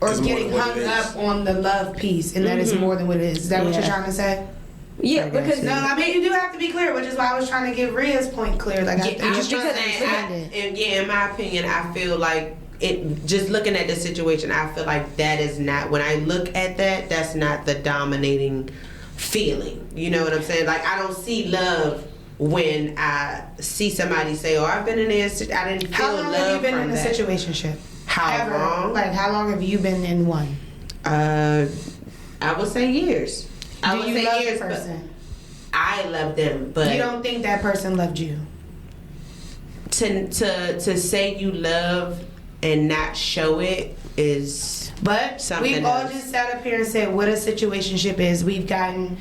or It's more getting than what hung it is. up on the love piece and that it's more than what it is. Is that what you're Yeah. trying to say? yeah, I guess because No, I mean you do have to be clear, which is why I was trying to get Ria's point clear. Like I think I'm just just trying to saying, understand it. and yeah, in my opinion, I feel like it. Just looking at the situation, I feel like that is not. When I look at that, that's not the dominating feeling. You know what I'm saying? Like I don't see love when I see somebody say, "Oh, I've been in this. I didn't feel How long love have you been from in a that." situationship? How Ever? long? Like how long have you been in one? I would say years. I Do would you say love years, the but person? I love them, but You don't think that person loved you? to say you love and not show it is But something we've all else. just sat up here and said what a situationship is. We've gotten,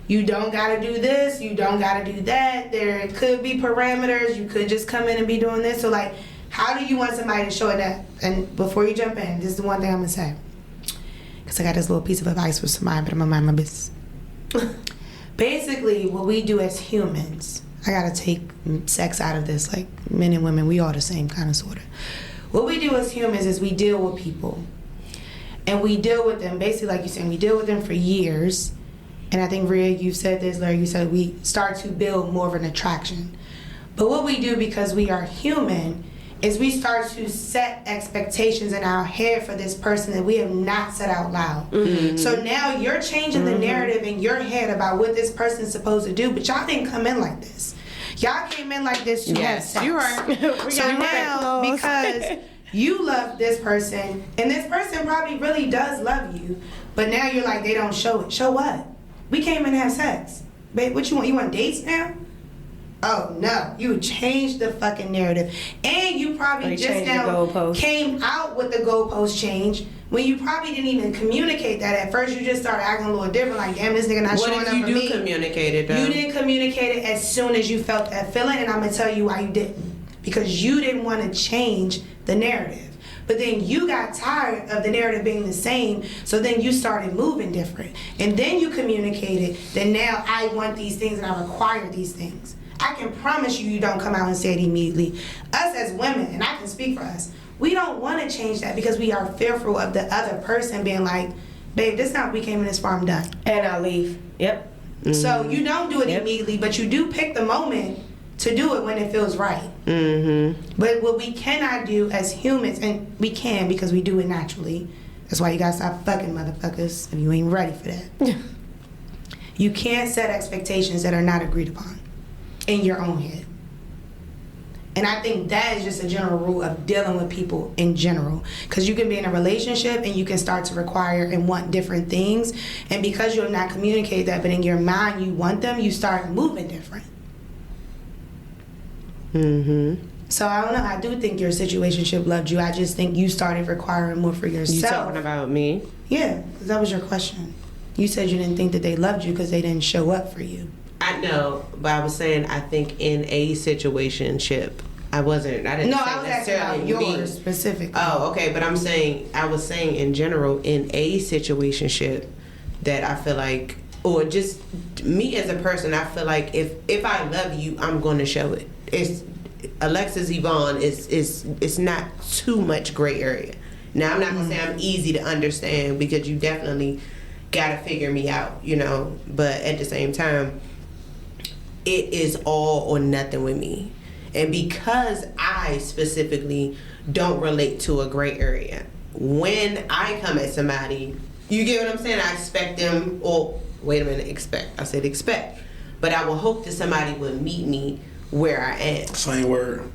you don't gotta do this, you don't gotta do that. There could be parameters. You could just come in and be doing this. So like, how do you want somebody to show it that? And before you jump in, this is the one thing I'm gonna say. Cause I got this little piece of advice for somebody, but I'm gonna mind my business. Basically, what we do as humans, I gotta take sex out of this. Like men and women, we all the same kind of sort of. What we do as humans is we deal with people. And we deal with them, basically like you're saying, we deal with them for years. And I think, Riah, you said this, Larry, you said we start to build more of an attraction. But what we do, because we are human, is we start to set expectations in our head for this person that we have not said out loud. So now you're changing the narrative in your head about what this person is supposed to do, but y'all didn't come in like this. Y'all came in like this to have sex. you're right. So now, because you love this person, and this person probably really does love you, but now you're like, they don't show it. Show what? We came in to have sex. Babe, what you want? You want dates now? Oh no, you changed the fucking narrative. And you probably just changed the now goalpost. came out with the goalpost change when you probably didn't even communicate that at first. You just started acting a little different, like, damn, this nigga not What showing if up you for do me. communicate it though? You didn't communicate it as soon as you felt that feeling, and I'm gonna tell you why you didn't. Because you didn't want to change the narrative. But then you got tired of the narrative being the same, so then you started moving different. And then you communicated that now I want these things and I require these things. I can promise you don't come out and say it immediately. Us as women, and I can speak for us, we don't want to change that because we are fearful of the other person being like, babe, this is not what we came in this far, I'm done. and I'll leave. Yep. So you don't do it Yep. immediately, but you do pick the moment to do it when it feels right. But what we cannot do as humans, and we can because we do it naturally. That's why you gotta stop fucking motherfuckers if you ain't ready for that. You can't set expectations that are not agreed upon in your own head. And I think that is just a general rule of dealing with people in general. Because you can be in a relationship and you can start to require and want different things. And because you'll not communicate that, but in your mind you want them, you start moving different. So I don't know. I do think your situationship loved you. I just think you started requiring more for yourself. You talking about me? Yeah, because that was your question. You said you didn't think that they loved you because they didn't show up for you. I know, but I was saying I think in a situationship, I didn't No, say I was asking necessarily about me. yours specifically. Oh, okay, but I was saying in general in a situationship that I feel like, or just me as a person, I feel like if I love you, I'm going to show it. It's Alexis Yvonne it's not too much gray area. Now I'm not gonna say I'm easy to understand because you definitely gotta figure me out, you know. But at the same time, it is all or nothing with me. And because I specifically don't relate to a gray area, when I come at somebody, you get what I'm saying? I expect them, or wait a minute, expect. I said expect. But I will hope that somebody would meet me where I am. Same word.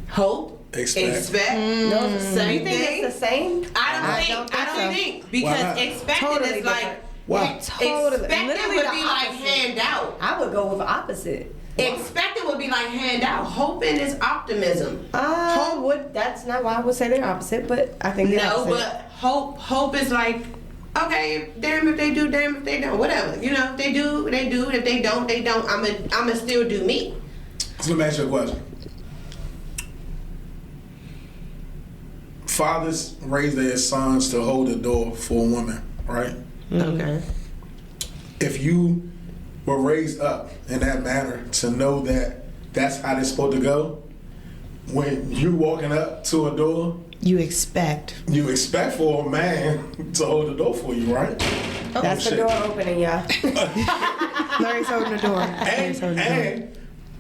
Hope, expect. No, Same you think thing. it's the same? I don't think Why because not? expecting Totally is like different. Why? Totally. expecting Literally would the be like opposite. hand out. I would go with opposite. Expecting would be like hand out. Hoping is optimism. That's not why I would say they're opposite, but I think they're No, opposite. but hope is like okay, damn if they do, damn if they don't, whatever. You know, if they do, they do. If they don't, they don't. I'ma still do me. So let me ask you a question. Fathers raise their sons to hold the door for a woman, right? Okay. If you were raised up in that manner to know that that's how it's supposed to go, when you walking up to a door, You expect. you expect for a man to hold the door for you, right? That's the shit. door opening, y'all. Larry's holding the door. Larry's holding the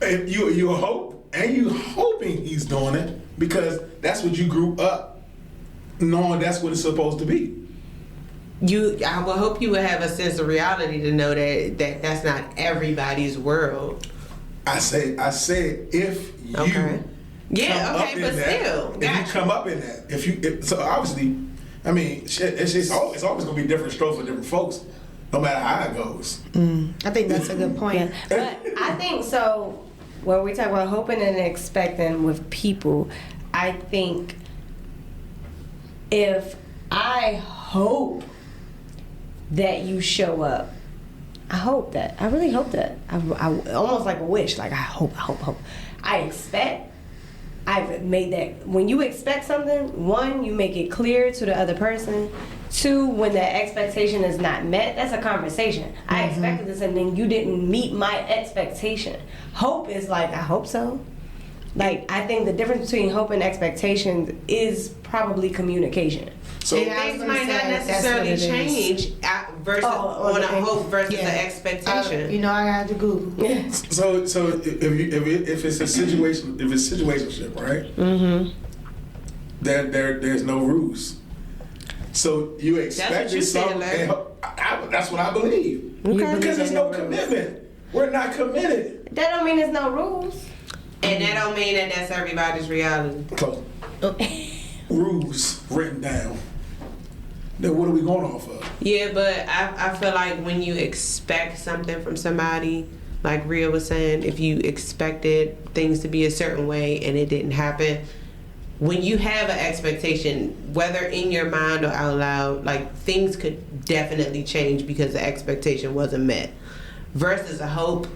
door. And you hope, and you hoping he's doing it because that's what you grew up knowing that's what it's supposed to be. I would hope you would have a sense of reality to know that's not everybody's world. I said if you Okay. Yeah, come up okay, in but that, still, if gotcha. you come up in that, so obviously, I mean, shit, it's always gonna be different strokes for different folks, no matter how it goes. I think that's a good point. But I think so. When we talk about hoping and expecting with people, I think if I hope that you show up, I really hope that. I almost like a wish, like I hope. I expect. I've made that. When you expect something, one, you make it clear to the other person. Two, when the expectation is not met, that's a conversation. I expected this and then you didn't meet my expectation. Hope is like, I hope so. Like, I think the difference between hope and expectations is probably communication. So Yeah. I was Things gonna might say not that's necessarily what it is. change versus Oh, on a okay. hope versus Yeah. an expectation. You know, I had to Google. So if it's a situation, if it's situationship, right? Mm-hmm. There's no rules. So you expect you said, something. Larry. That's what I believe. Okay. Because there's no commitment. We're not committed. That don't mean there's no rules. And that don't mean that that's everybody's reality. Close. Rules written down. Then what are we going off of? Yeah, but I feel like when you expect something from somebody, like Riah was saying, if you expected things to be a certain way and it didn't happen, when you have an expectation, whether in your mind or out loud, like things could definitely change because the expectation wasn't met. Versus a hope,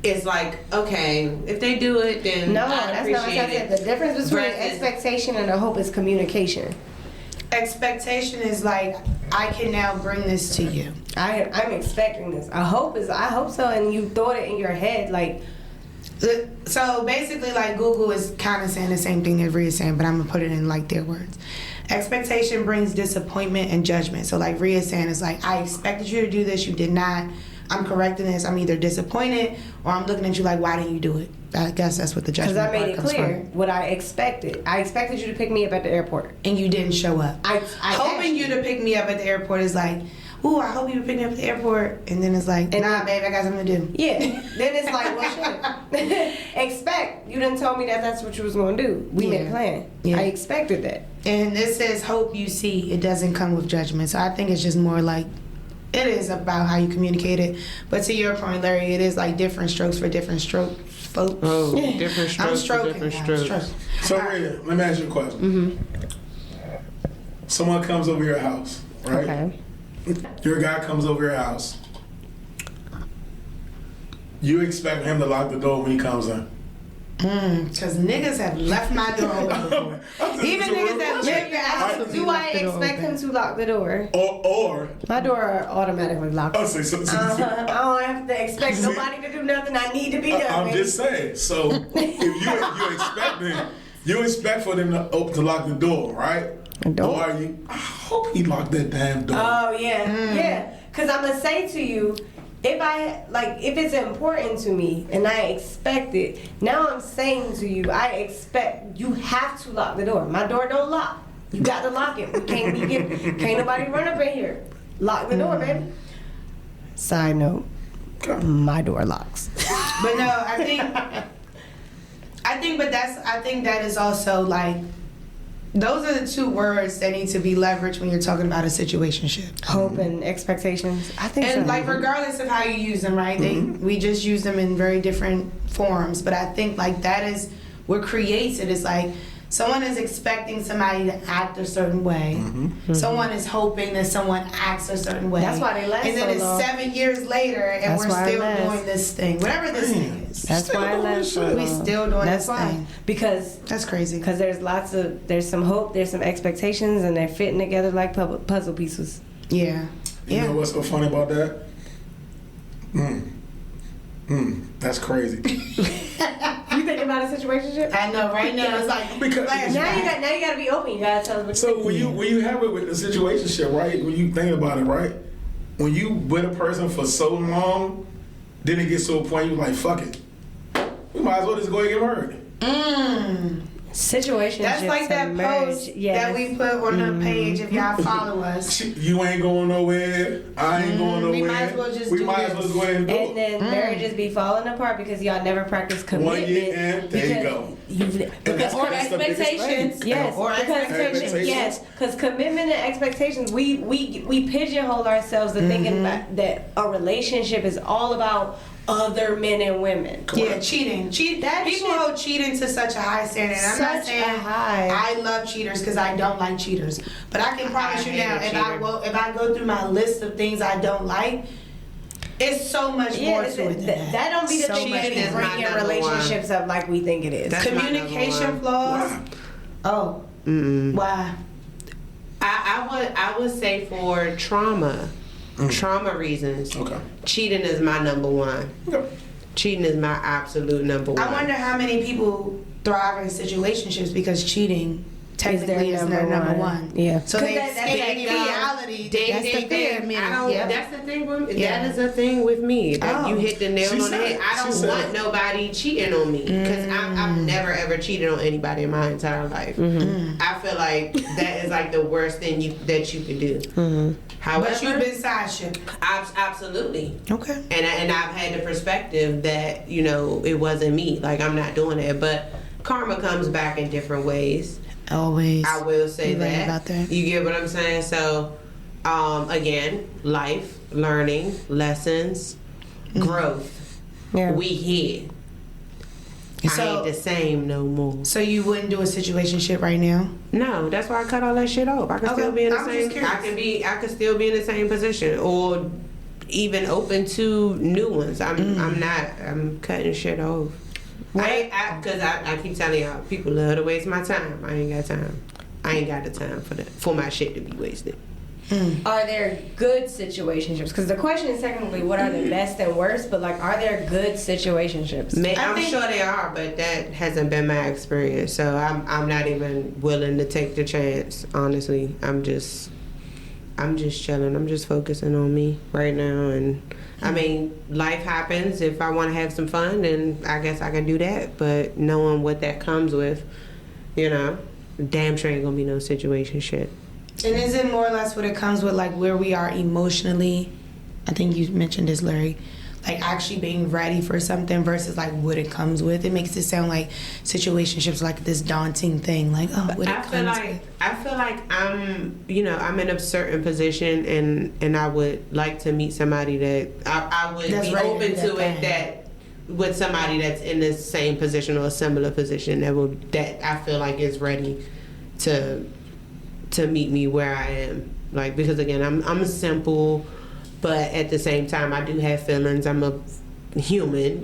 it's like, okay, if they do it, then No, I that's not what I appreciate said. it. The difference between Versus- expectation and a hope is communication. Expectation is like, I can now bring this to you. I'm expecting this. I hope so, and you thought it in your head, like, So basically, like, Google is kind of saying the same thing that Riah's saying, but I'm gonna put it in like their words. Expectation brings disappointment and judgment. So like Riah's saying, it's like, I expected you to do this, you did not. I'm correcting this. I'm either disappointed or I'm looking at you like, why didn't you do it? I guess that's what the because judgment I made it part comes clear from. what I expected. I expected you to pick me up at the airport. And you didn't show up. I Hoping you to pick me up at the airport is like, ooh, I hope you would pick me up at the airport. And then it's like, nah, babe, I got something to do. Yeah. Then it's like, well, shit. Expect. You didn't tell me that that's what you was going to do. We made a plan. Yeah. I expected that. And it says, hope you see. It doesn't come with judgment. So I think it's just more like, it is about how you communicate it. But to your point, Larry, it is like different strokes for different folks. Oh, different I'm strokes for stroking. different I'm strokes. stroking. So Riah, let me ask you a question. Someone comes over your house, right? Okay. Your guy comes over your house. You expect him to lock the door when he comes in. Because niggas have left my door open before. Even niggas that live your house. Do I expect him to lock the door? Or My door automatically locked. oh, so, I don't have to expect nobody to do nothing I need to be done. I'm baby. just saying. So if you expect for them to lock the door, right? Don't. Or are you? I hope he locked that damn door. Oh yeah, yeah. Because I'm gonna say to you, if it's important to me and I expect it, now I'm saying to you, I expect you have to lock the door. My door don't lock. You got to lock it. Can't nobody run up in here. Lock the door, baby. Side note, my door locks. But no, I think that is also like, those are the two words that need to be leveraged when you're talking about a situationship. Hope and expectations. I think And so. like, regardless of how you use them, right? We just use them in very different forms. But I think like that is what creates it. Is like, Someone is expecting somebody to act a certain way. Someone is hoping that someone acts a certain way. That's why they last And then so it's long. 7 years later, and That's we're why it still lasts. doing this thing, whatever this thing is. That's why I left so We long. still doing That's this why. thing. Because That's crazy. there's some hope, there's some expectations, and they're fitting together like puzzle pieces. Yeah. You know what's so funny about that? That's crazy. You think about a situationship? I know. Right now, it's like Because- Now you got to be open. You got to tell us what So when you have it with the situationship, right? When you think about it, right? When you with a person for so long, then it gets to a point you like, fuck it, we might as well just go and get married. Situationship. That's like that post that we put on the page. If y'all follow us, You ain't going nowhere. I ain't going nowhere. we might as well just We do might as well this. go ahead and do And it. then marriages be falling apart because y'all never practice commitment. 1 year in, there you go. Because Or expectations. Yes, Or because expectations. yes, because commitment and expectations, we pigeonhole ourselves to thinking that a relationship is all about other men and women. yeah, cheating. That People shit- hold cheating to such a high standard. I'm not Such saying a high. I love cheaters because I don't like cheaters, but I can promise I you hate now, a if I go through my list of things I don't like, it's so much more to it than that. that don't be the So thing much that is be more. my bringing number relationships up like we think it is. That's my Communication number flaws. Why? Oh, why? I would say for trauma reasons. Okay. Cheating is my number one. Okay. Cheating is my absolute number one. I wonder how many people thrive in situationships because cheating technically is their number one. Yeah. So 'Cause they that's escape that reality. That's the fear. That's the thing with me. Yeah. That is the thing with me. Like Oh. you hit the nail She on the said head. it. I She don't said want it. nobody cheating on me because I've never ever cheated on anybody in my entire life. I feel like that is like the worst thing that you can do. However, But you've been side shipped. absolutely. Okay. And I've had the perspective that it wasn't me. Like I'm not doing it, but karma comes back in different ways. Always. I will say You right that. about that. You get what I'm saying? So, again, life, learning, lessons, growth. Yeah. We here. I So- ain't the same no more. So you wouldn't do a situationship right now? No, that's why I cut all that shit off. I can Okay. still be in the I'm just same. curious. I could still be in the same position, or even open to new ones. I'm cutting shit off. Because I keep telling y'all, people love to waste my time. I ain't got time. I ain't got the time for my shit to be wasted. Are there good situationships? Because the question is technically what are the best and worst, but like, are there good situationships? I'm sure they are, but that hasn't been my experience. So I'm not even willing to take the chance. Honestly, I'm just chilling. I'm just focusing on me right now. And I mean, life happens. If I want to have some fun, then I guess I can do that. But knowing what that comes with, damn sure ain't gonna be no situation shit. And is it more or less what it comes with, like where we are emotionally? I think you mentioned this, Larry. Like actually being ready for something versus like what it comes with. It makes it sound like situationships like this daunting thing. Like what it I feel comes like with. I'm I'm in a certain position, and I would like to meet somebody that I would That's be ready to open do to that it that with somebody that's in the same position or a similar position that I feel like is ready to meet me where I am. Like, because again, I'm simple, but at the same time I do have feelings. I'm a human,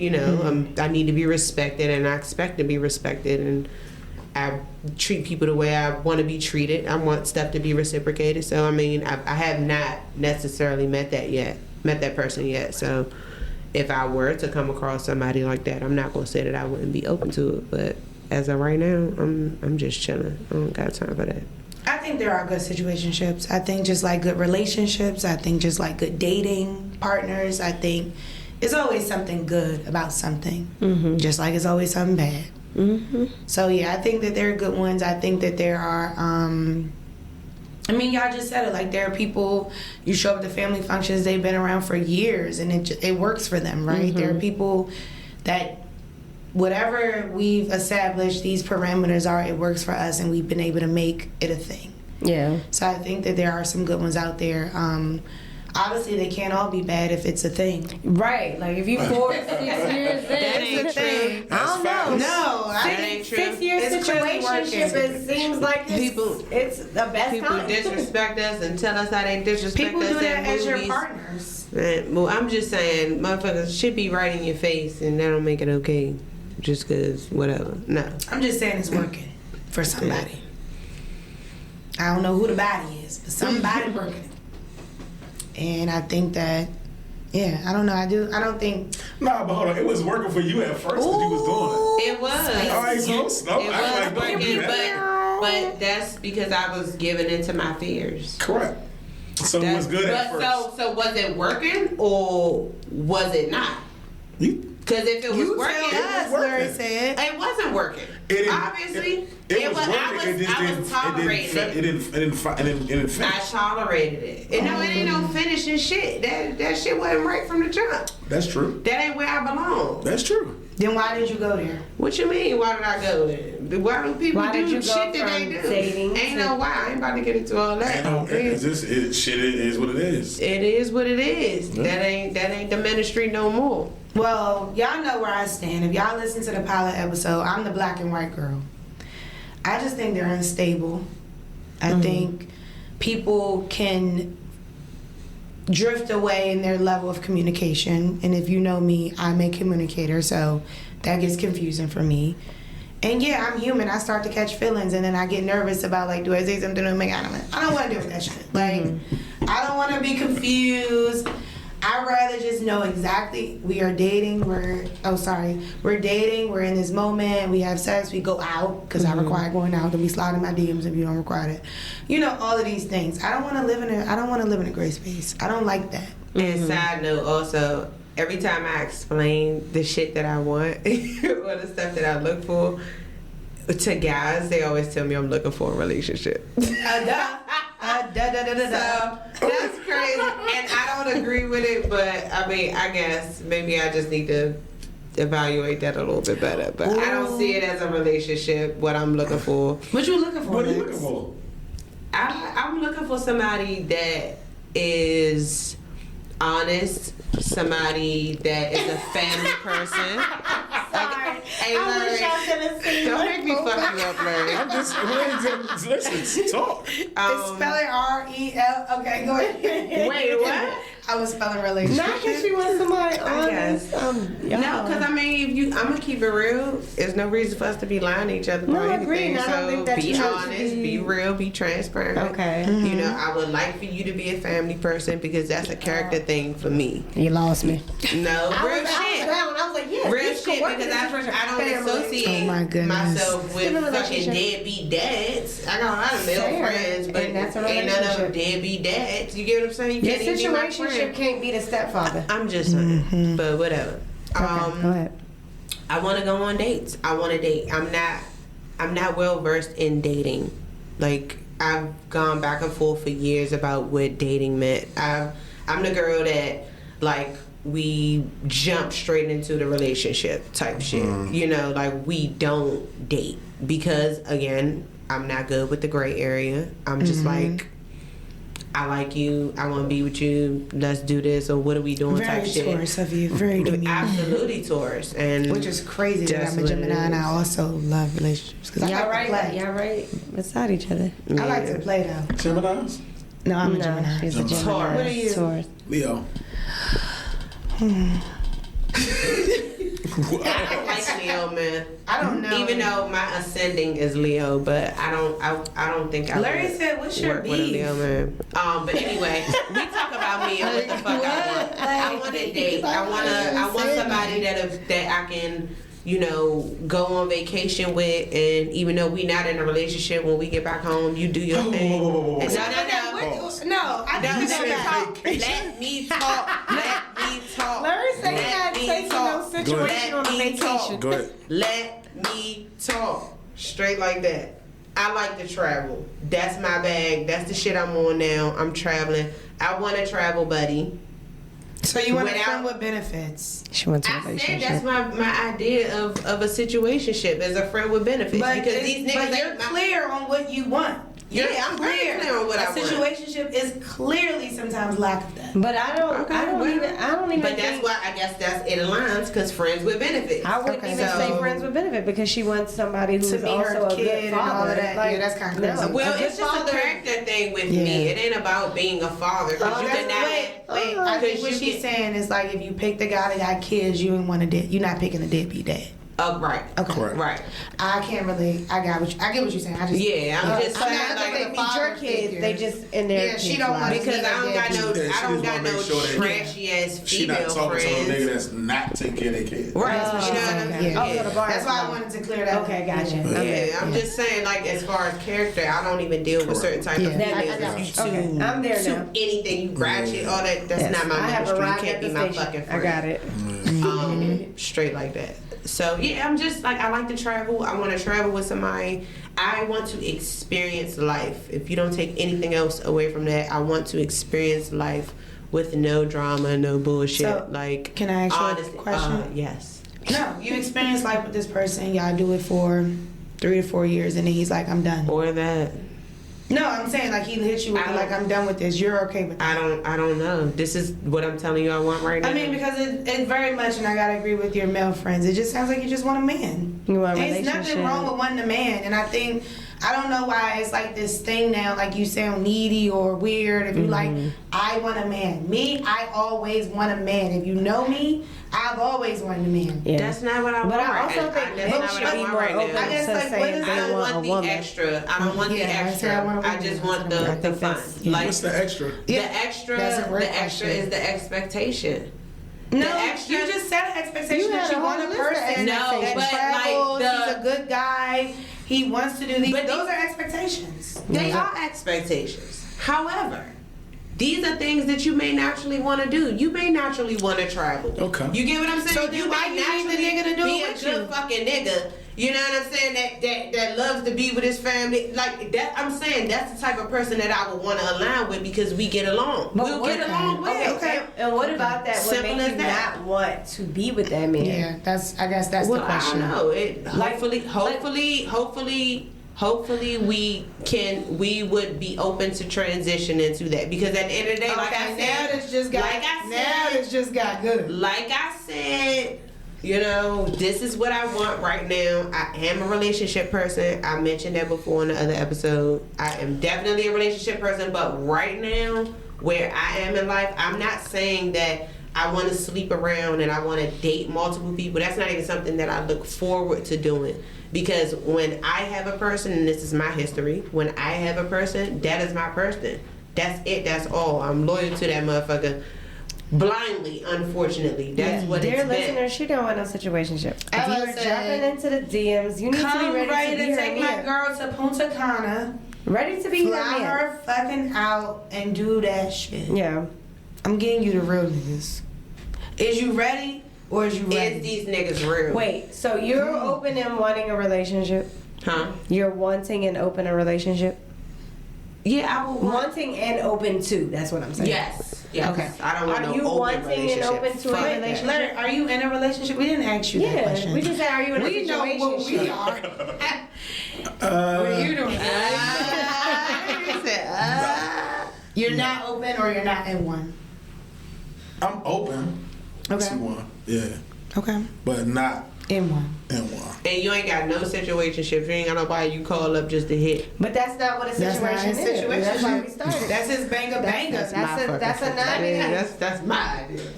I need to be respected, and I expect to be respected, and I treat people the way I want to be treated. I want stuff to be reciprocated. So I mean, I have not necessarily met that person yet. So if I were to come across somebody like that, I'm not gonna say that I wouldn't be open to it. But as of right now, I'm just chilling. I don't got time for that. I think there are good situationships. I think just like good relationships. I think just like good dating partners. I think it's always something good about something. Just like it's always something bad. So yeah, I think that there are good ones. I think that there are I mean, y'all just said it. Like, there are people, you show up to family functions, they've been around for years, and it works for them, right? There are people that whatever we've established, these parameters are, it works for us, and we've been able to make it a thing. Yeah. So I think that there are some good ones out there. obviously they can't all be bad if it's a thing. Right. Like if you 4 6 years in, That ain't It's a thing. I don't know. No, That ain't true. 6 year It's clearly situationship. working. It seems like it's the best People time. disrespect us and tell us how they disrespect people us do that in as your movies. partners. Man, well, I'm just saying, motherfuckers should be right in your face, and that don't make it okay. Just cause whatever. No. I'm just saying it's working for somebody. I don't know who the body is, but somebody working it. And I think that, yeah, I don't know. I don't think. Nah, but hold on. It was working for you at first because you was doing it. It was. All right, so no, It act was like don't do working, that. but that's because I was giving into my fears. Correct. So it was good at first. So was it working or was it not? Because if it was You working, tell us, Larry said. it wasn't working. Obviously, it was working. I was tolerating it. It didn't finish. I tolerated it. And no, it ain't no finishing shit. That shit wasn't right from the jump. That's true. That ain't where I belong. That's true. Then why did you go there? What you mean? Why did I go there? Why do people Why do did you go shit that they from do? dating Ain't to- no why. I ain't about to get into all that. Shit is what it is. It is what it is. Yeah. That ain't the ministry no more. Well, y'all know where I stand. If y'all listen to the pilot episode, I'm the black and white girl. I just think they're unstable. I think people can drift away in their level of communication. And if you know me, I'm a communicator, so that gets confusing for me. And yeah, I'm human. I start to catch feelings, and then I get nervous about, like, do I say something to make out of it? I don't want to deal with that shit. Like, I don't want to be confused. I'd rather just know exactly we are dating. We're dating. We're in this moment. We have sex. We go out because I require going out. Don't be sliding my DMs if you don't require it. You know, all of these things. I don't want to live in a gray space. I don't like that. And side note, also, every time I explain the shit that I want or the stuff that I look for to guys, they always tell me I'm looking for a relationship. So that's crazy, and I don't agree with it. But I mean, I guess maybe I just need to evaluate that a little bit better. But I don't see it as a relationship. What I'm looking for. What you looking for? What are you Lex? looking for? I'm looking for somebody that is honest, somebody that is a family person. Hey, Larry, could have seen don't make me fuck you up, Larry. I'm just listen. Talk. It's spelling REL. Okay, go ahead. Wait, what? I was spelling relationship. Not because she wants somebody honest. No, because I mean, I'm gonna keep it real. There's no reason for us to be lying to each other No, about agreed. anything. I don't So think that be you have to honest, be real, be transparent. Okay. You know, I would like for you to be a family person because that's a character thing for me. You lost me. No, real I was shit. down. I was like, yeah, Real this could shit work because in this I don't family. associate Oh my goodness. myself with It's a fucking relationship. deadbeat dads. I got a lot of male Fair. friends, but And that's a ain't none of them relationship. deadbeat dads. You get what I'm saying? You Your can't even be my situationship friend. can't be the stepfather. I'm just saying, but whatever. Go ahead. I want to go on dates. I want to date. I'm not well versed in dating. Like I've gone back and forth for years about what dating meant. I'm the girl that like we jump straight into the relationship type shit. You know, like we don't date because again, I'm not good with the gray area. I'm just like, I like you. I want to be with you. Let's do this, or what are we doing? Very type shit. Taurus of you. Very demure. Absolutely Taurus, and Which is crazy that That's I'm a what it Gemini and I is. also love relationships because I Y'all like to right? play. Y'all right beside each other. I like to play though. Gemini's? No, I'm a No, Gemini. she's a Gemini. Taurus. What are you? Taurus. Leo. I don't like Leo, man. I don't know. Even though my ascending is Leo, but I don't think I Larry would said, "What's your work with a beef?" Leo man. But anyway, we talk about me and what the fuck I want. I want a date. I want somebody that I can, you know, go on vacation with, and even though we not in a relationship, when we get back home, you do your thing. whoa. And No, I no, think let me that's talk. Let me talk. Let me talk. Larry said he Let had me taken talk. no situation on a Let me vacation. talk. Go ahead. Let me talk. Straight like that. I like to travel. That's my bag. That's the shit I'm on now. I'm traveling. I want a travel buddy. So you want a Without- friend with benefits? She wants a I said relationship. that's my idea of a situationship as a friend with benefits because these niggas but you're ain't my- clear on what you want. You're Yeah, I'm very clear on what I a want. situationship is clearly sometimes lack of that. But I don't even But that's think, why I guess it aligns because friends with benefits. I wouldn't Okay, even so- say friends with benefit because she wants somebody who's To be also her a kid good and all father. of that. Like, Yeah, that's kinda no, crazy. Well, a good it's just father- a character thing with Yeah. me. It ain't about being a father. Cause Oh, you that's, can not. wait. I think what she's saying is like if you pick the guy that got kids, you ain't want to you're not picking a deadbeat dad. Right. Okay. Correct. Right. I can't really. I get what you're saying. I just Yeah, I'm just I'm saying not like gonna they the meet father your kids. figure. They just in their Yeah, she kids' don't want lives. because I don't got no, Yeah, she I just don't got wanna no make sure that- trashy ass She not female talking to no nigga friends. that's not taking care of their kids. Right. That's what You she's know what saying. I'm saying? Yeah. Oh, so the bar That's is why I low. wanted to clear that. Okay, gotcha. Yeah, I'm just saying, like, as far as character, I don't even deal with certain type of Yeah. females. I got If you. you Okay, too, I'm there too now. anything, you ratchet, all that, that's Yes. not my I have a ministry. You ride can't at be the my station. fucking I friend. got it. Straight like that. So yeah, I'm just like I like to travel. I want to travel with somebody. I want to experience life. If you don't take anything else away from that, I want to experience life with no drama, no bullshit. So, like, can I ask you a honestly, question? Yes. No, you experience life with this person. Y'all do it for 3 to 4 years, and then he's like, "I'm done." Or that. No, I'm saying like he hits you with I like, don't- "I'm done with this." You're okay with that? I don't know. This is what I'm telling you I want right now. I mean, because it very much, and I gotta agree with your male friends. It just sounds like you just want a man. You want a There's nothing relationship. wrong with wanting a man, and I think I don't know why it's like this thing now. Like you sound needy or weird if you like. I want a man. Me, I always want a man. If you know me, I've always wanted a man. Yeah. That's not what I want. But I also right think now. men That's should not be what I more want right open now. I guess, to like, what saying is- they I don't want a want the woman. extra. I don't want Yeah, the I extra. said I want a I woman. just want I the think fun. that's- Like What's the extra? Yeah, the extra. that's a great The extra question. is the expectation. No, The extra- you just set an expectation You that had you a want whole a list of person No, that but, travels. like, He's a good guy. He wants to do these. But Those are expectations. They are expectations. However, these are things that you may naturally want to do. You may naturally want to travel. Okay. You get what I'm saying? So then you why may you need the naturally nigga to do be it a with good you? fucking nigga. You know what I'm saying? That loves to be with his family. Like that. I'm saying that's the type of person that I would want to align with because we get along. But We'll what- get along well. Okay. And what about that would Simple make as you that. not want to be with that man? Yeah, I guess that's Well, the question. I don't know. It, Like- hopefully we would be open to transition into that because at the end of the day, like I Okay, said, now this just got. like I now said, this just got good. like I said, you know, this is what I want right now. I am a relationship person. I mentioned that before in the other episode. I am definitely a relationship person, but right now, where I am in life, I'm not saying that I want to sleep around and I want to date multiple people. That's not even something that I look forward to doing. Because when I have a person, and this is my history, when I have a person, that is my person. That's it. That's all. I'm loyal to that motherfucker. Blindly, unfortunately. That's what Dear it's been. listeners, she don't want no situationship. If I you're was jumping into the DMs, you need to Come be ready to be her take my man. girl to Punta Cana, Ready to be her fly man. her fucking out, and do that shit. Yeah. I'm getting you the real niggas. Is you ready or is you ready? Is these niggas real? Wait, so you're open and wanting a relationship? Huh? You're wanting and open a relationship? Yeah, I would want. Wanting and open to, that's what I'm saying. Yes. Yes. Okay. I don't want Are no you open wanting and relationship. open to a Fuck that. relationship? Larry, are you in a relationship? We didn't ask you that Yeah, question. we just said, are you in a we know situation? what we are. What are you doing? You're not open or you're not in one. I'm open Okay. to one. Yeah. Okay. But not In one. in one. And you ain't got no situationships. You ain't got nobody you call up just to hit. But that's not what a That's situation not his is. situation. That's why we started. That's his banger banger. That's a not. That's my idea.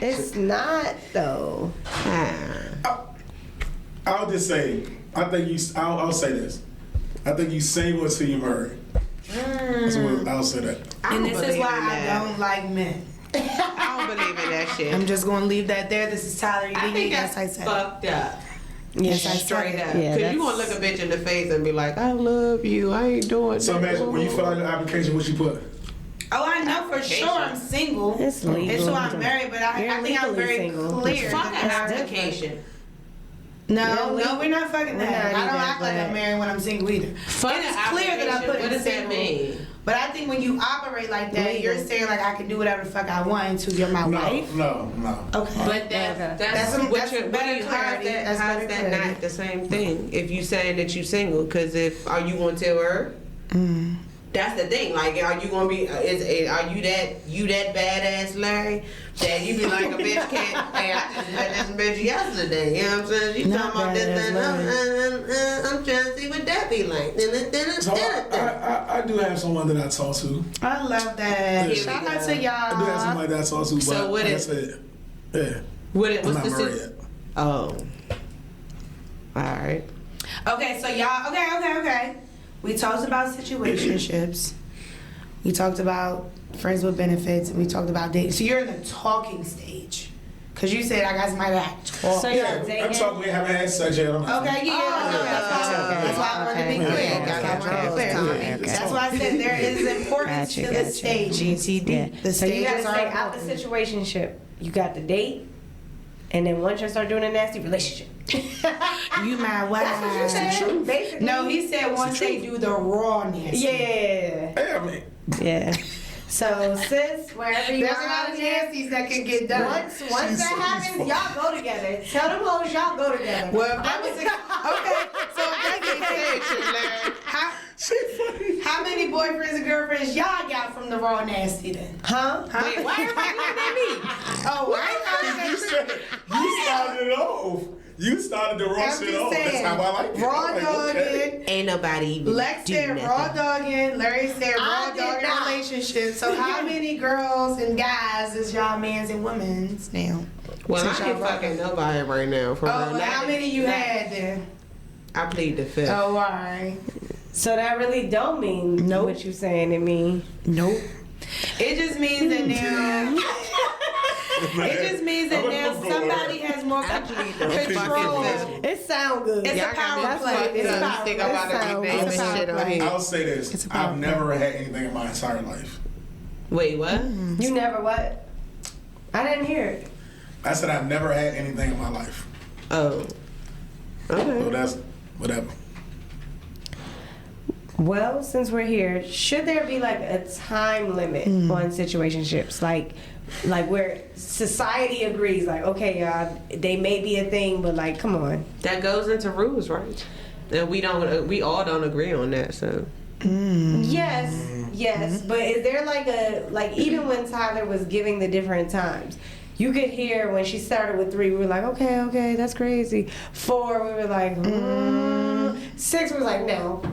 It's not though. I'll just say, I'll say this. I think you single until you married. That's what I'll say that. I And don't this is believe why in I that. don't like men. I don't believe in that shit. I'm just gonna leave that there. This is Tyler. I think that's Yes, I said. fucked up. Yes, I Straight said. up. Yeah, Because you gonna look a bitch in the face and be like, I love you. I ain't doing So that. imagine when you fill out your application, what you put? Oh, I know for sure I'm single. It's legal. And so I'm married, but I You're think I'm legally very single. clear. Fuck an that I'm application. No, You're no, we're not fucking We're that. not I don't either, act like but- I'm married when I'm single either. Fuck It is an clear that I application. put What in does that single. mean? But I think when you operate like that, Legal. you're saying like I can do whatever the fuck I want until you're my wife. No. Okay. But that's That's what better you're, clarity. how's that, That's how's better that clarity. not the same thing? If you saying that you single, because if are you gonna tell her? That's the thing. Like, are you gonna be? Are you that badass, Larry? That you be like a bitch can't? Hey, I just met this bitch yesterday. You know what I'm saying? She talking about this and I'm trying to see what that be like. So I do have someone that I talk to. I love that. Here Shout we out go. to y'all. I do have somebody that I talk to, but So what like I is- said, yeah. What's I'm not the married yet. Oh, all right. Okay, so y'all. Okay. We talked about situationships. We talked about friends with benefits, and we talked about dating. So you're in the talking stage, cause you said I got somebody that talk. So Yeah, you're dating. I'm talking. We haven't had sex yet. Okay, yeah, that's why I wanted to be clear. That's why I wanted to be clear. That's why I said there is importance to the stage. GTD. The So you stages gotta are say out the important. situationship, you got the date, and then once you start doing a nasty relationship. You my wife. That's what you said, basically. No, he said once they do the rawness. Yeah. Hey, I mean, Yeah. So sis, wherever you There's are a lot out of there, nasties that can get done. once that happens, y'all go together. Tell them hoes y'all go together. Well, that was okay. So that's how many boyfriends and girlfriends y'all got from the raw nasty then? Huh? Wait, why everybody looking at me? Oh, I you started it off. You started the raw I'm shit just off. saying. That's how I like it. Raw I'm like, dogging. okay. Ain't nobody even Lex do said nothing. raw dogging. Larry said raw did dogging not. relationships. So how many girls and guys is y'all mans and women's now? Well, Since I ain't y'all fucking nobody right now. For Oh, real. well, how many you had then? I plead the fifth. Oh, alright. So that really don't mean Nope. what you saying to me. Nope. It just means that now. It just means that I'm now gonna go somebody there. has more I plead the control. fucking fifth. It sound good. It's a Y'all got me power play. fucked It's a up. power Think play. I'm about to It's be a naming power shit on play. here. I'll say It's this. a power I've never had anything in my entire life. Wait, what? You never what? I didn't hear it. I said I've never had anything in my life. Oh. So Okay. that's whatever. Well, since we're here, should there be like a time limit on situationships? Like where society agrees, like, okay, y'all, they may be a thing, but like, come on. That goes into rules, right? And we all don't agree on that, so. Yes, but is there like even when Tyler was giving the different times, you could hear when she started with 3, we were like, okay, that's crazy. 4, we were like, 6 was like, no.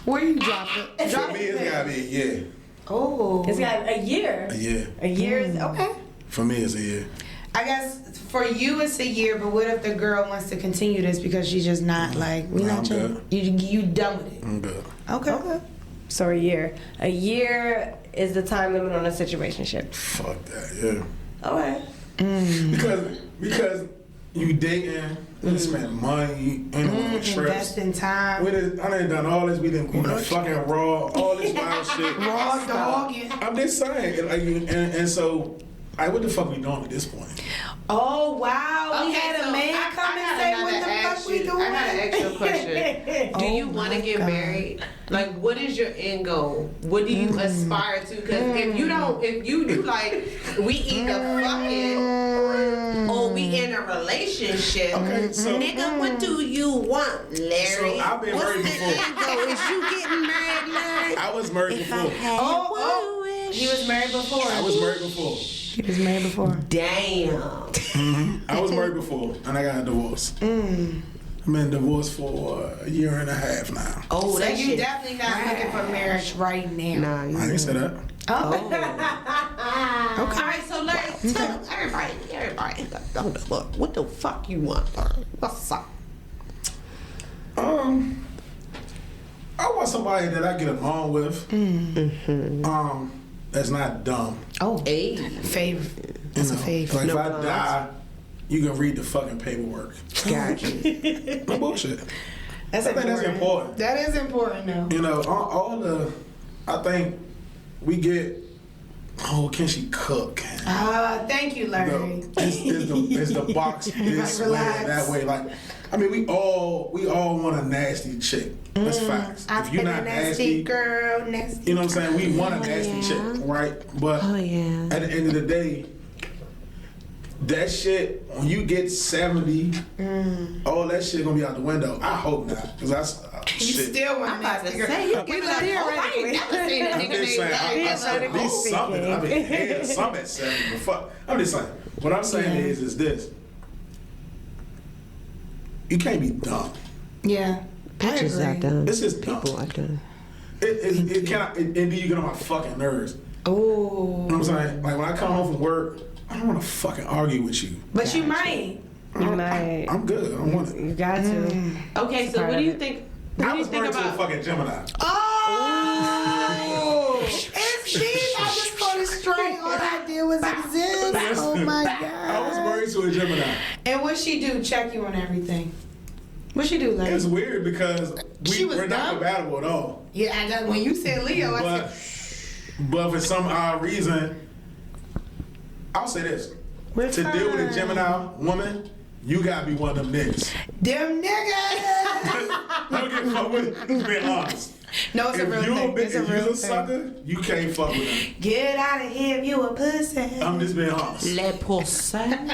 Where you drop it? For me, it's gotta be a year. Oh. It's got a year. A year. A year is okay. For me, it's a year. I guess for you it's a year, but what if the girl wants to continue this because she's just not like we Nah, not I'm you done with it? I'm good. Okay. So a year. A year is the time limit on a situationship. Fuck that, yeah. Okay. Because you dating, you spend money, you on trips. Invest in time. I done done all this. We done fucking raw, all this wild shit. Raw dogging. I'm just saying, like, and so, like, what the fuck we doing at this point? Oh wow, we Okay, had so a man I come and gotta say now what the ask fuck we you- doing. I gotta ask you a question. Do you Oh want to my get God. married? Like, what is your end goal? What do you aspire to? Because if you do like, we either fucking or we in a relationship. Okay, so- nigga, what do you want, Larry? So, I've been What's married the before. end goal? Is you getting married, Larry? I was married before. He was married before. I was married before. He was married before. Damn. I was married before, and I got a divorce. I've been divorced for a year and a half now. Oh, So that you shit. definitely not looking for marriage right now. Nah, I you. didn't say that. Oh. All right, so Larry, tell everybody, look, what the fuck you want, Larry? What's up? I want somebody that I get along with. That's not dumb. Oh. Hey. Fave. That's a fave. Like, No if I bugs. die, you can read the fucking paperwork. Gotcha. No bullshit. That's I think that's important. That is important though. You know, all the, I think we get, oh, can she cook? Thank you, Larry. Is the box this way, Relax. that way? Like, I mean, we all want a nasty chick. That's facts. I've If you're been not a nasty nasty, girl, nasty. you know what I'm saying? We want a nasty chick, right? But Oh, yeah. at the end of the day, that shit, when you get 70, all that shit gonna be out the window. I hope not, cause that's You shit. still want a I'm about to nasty girl. say, you giving up just saying. I said at least something. I mean, yeah, some at 70, but fuck. I'm just saying. What I'm saying is this. You can't be dumb. Yeah. Bitches are dumb. It's just dumb. People are dumb. It do you get on my fucking nerves. Oh. You know what I'm saying? Like when I come home from work, I don't want to fucking argue with you. But you might. You might. I'm good. I don't want it. You got to. Okay, so what do you think? What I do you was think married to a about? fucking Gemini. Oh! It's me. I just caught it straight. All I did was exist. Oh my God. I was married to a Gemini. And what she do? Check you on everything. What she do? Like, It's weird because She was we're not dumb? compatible at all. yeah, I got, when you said Leo, I said, But for some odd reason, I'll say this. we're To deal with a fine. Gemini woman, you gotta be one of them niggas. Them niggas. Don't get fucked with it. Just being honest. No, it's a If real you a thing. bitch, It's a if you real a thing. sucker, you can't fuck with them. Get out of here if you a pussy. I'm just being honest. Le Poussin.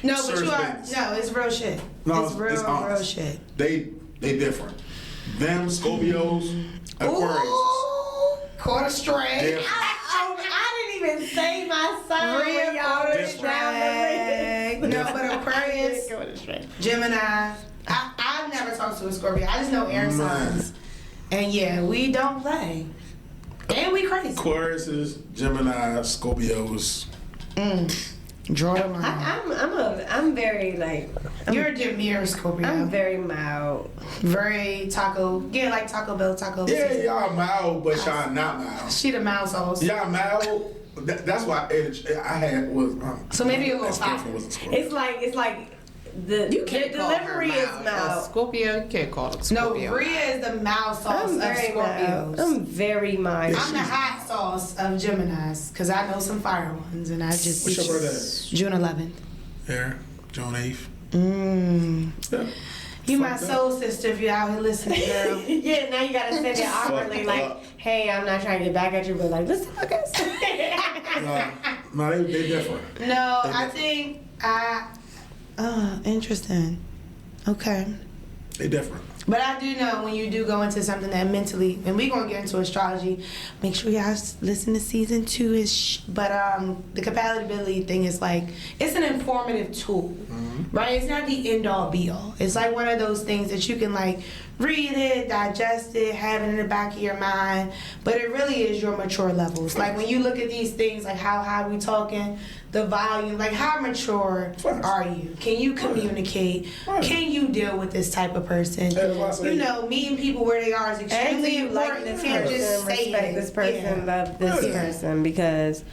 No, but Serious you are. business. No, it's real shit. No, it's real, honest. real shit. They different. Them Scorpios, Aquarius. Ooh, quarter straight. Different. I didn't even say my sign. Real quarter Real straight. No, but Aquarius, Gemini. I've never talked to a Scorpio. I just know air Man. signs. And yeah, we don't play. And we crazy. Aquarius, Gemini, Scorpios. Draw the line. I'm very like. You're a demure Scorpio. I'm very mild. very taco. Yeah, like Taco Bell, Taco Bell. Yeah, y'all mild, but y'all not mild. She the mouse sauce. Y'all mild. That's why I had was. So maybe a little ex-girlfriend hot. wasn't Scorpio. It's like the delivery is mild. Scorpio, you can't call it No, Scorpio. Riah is the mouse sauce I'm of very mild. Scorpios. I'm very mild. I'm the hot sauce of Geminis because I know some fire ones and I just. What's your birthday? June 11th. Yeah, June 8th. Yeah. You my Fuck that. soul sister if you out here listening, girl. Yeah, now you gotta say it awkwardly, Fuck like, up. "Hey, I'm not trying to get back at you, but like, listen, okay." No, they different. No, I think interesting. Okay. They different. But I do know when you do go into something that mentally, and we're gonna get into astrology. Make sure y'all listen to season 2. But the compatibility thing is like it's an informative tool, right? It's not the end all be all. It's like one of those things that you can like read it, digest it, have it in the back of your mind. But it really is your mature levels. Like when you look at these things, like how high we talking, the volume, like how mature are you? Can you communicate? Can you deal with this type of person? That's why I say- You know, meeting people where they are is And extremely do you like important. this You can't person, just say respect it. this person, Yeah. love this Yeah. person, because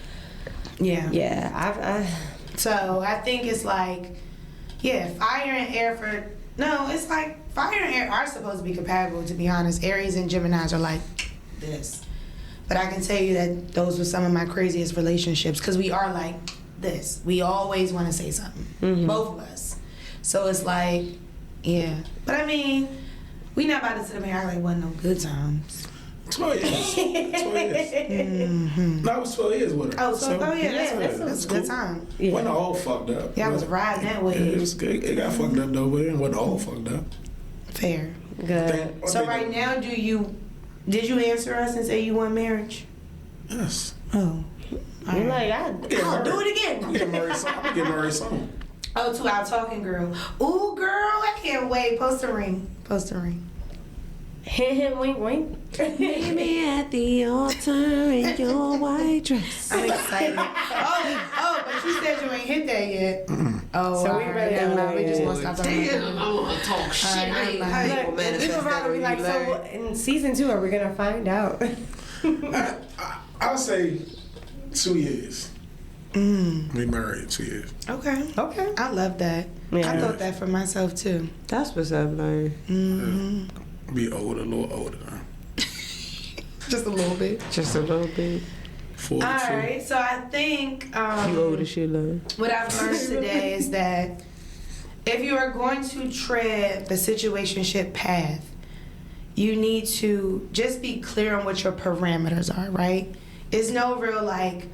Yeah. So I think it's like, fire and air it's like fire and air are supposed to be compatible, to be honest. Aries and Geminis are like this. But I can tell you that those were some of my craziest relationships because we are like this. We always want to say something. Both of us. So it's like, yeah. But I mean, we not about to sit up here and act like wasn't no good times. 12 years. 12 years. No, I was 12 years with her. Oh, that's a good time. Yeah. Wasn't all fucked up. Yeah, I was riding that Yeah, it, way. was good. It got fucked up though, but it wasn't all fucked up. Fair. Good. So right now, did you answer us and say you want marriage? Yes. Oh. You're like, I'll do it again. I'm getting married soon. I'm getting married soon. Oh, to our talking girl. Ooh, girl, I can't wait. Post a ring. Post a ring. hint, hint, wink, wink. Meet me at the altar in your white dress. I'm excited. oh, but you said you ain't hit that yet. Oh, So we alright, really never mind. We just ain't. want to stop talking Damn, about I want to talk shit. Alright, I ain't never how you mind. gonna manifest People that probably be when like, you so learn? in season 2, are we gonna find out? I'll say 2 years. We married 2 years. Okay. Okay. I love that. Yeah. I thought that for myself too. That's what's up, like. Be older, a little older now. Just a little bit. Just a little bit. 42. All right. So I think You old as shit, like. what I've learned today is that if you are going to tread the situationship path, you need to just be clear on what your parameters are, right? It's no real like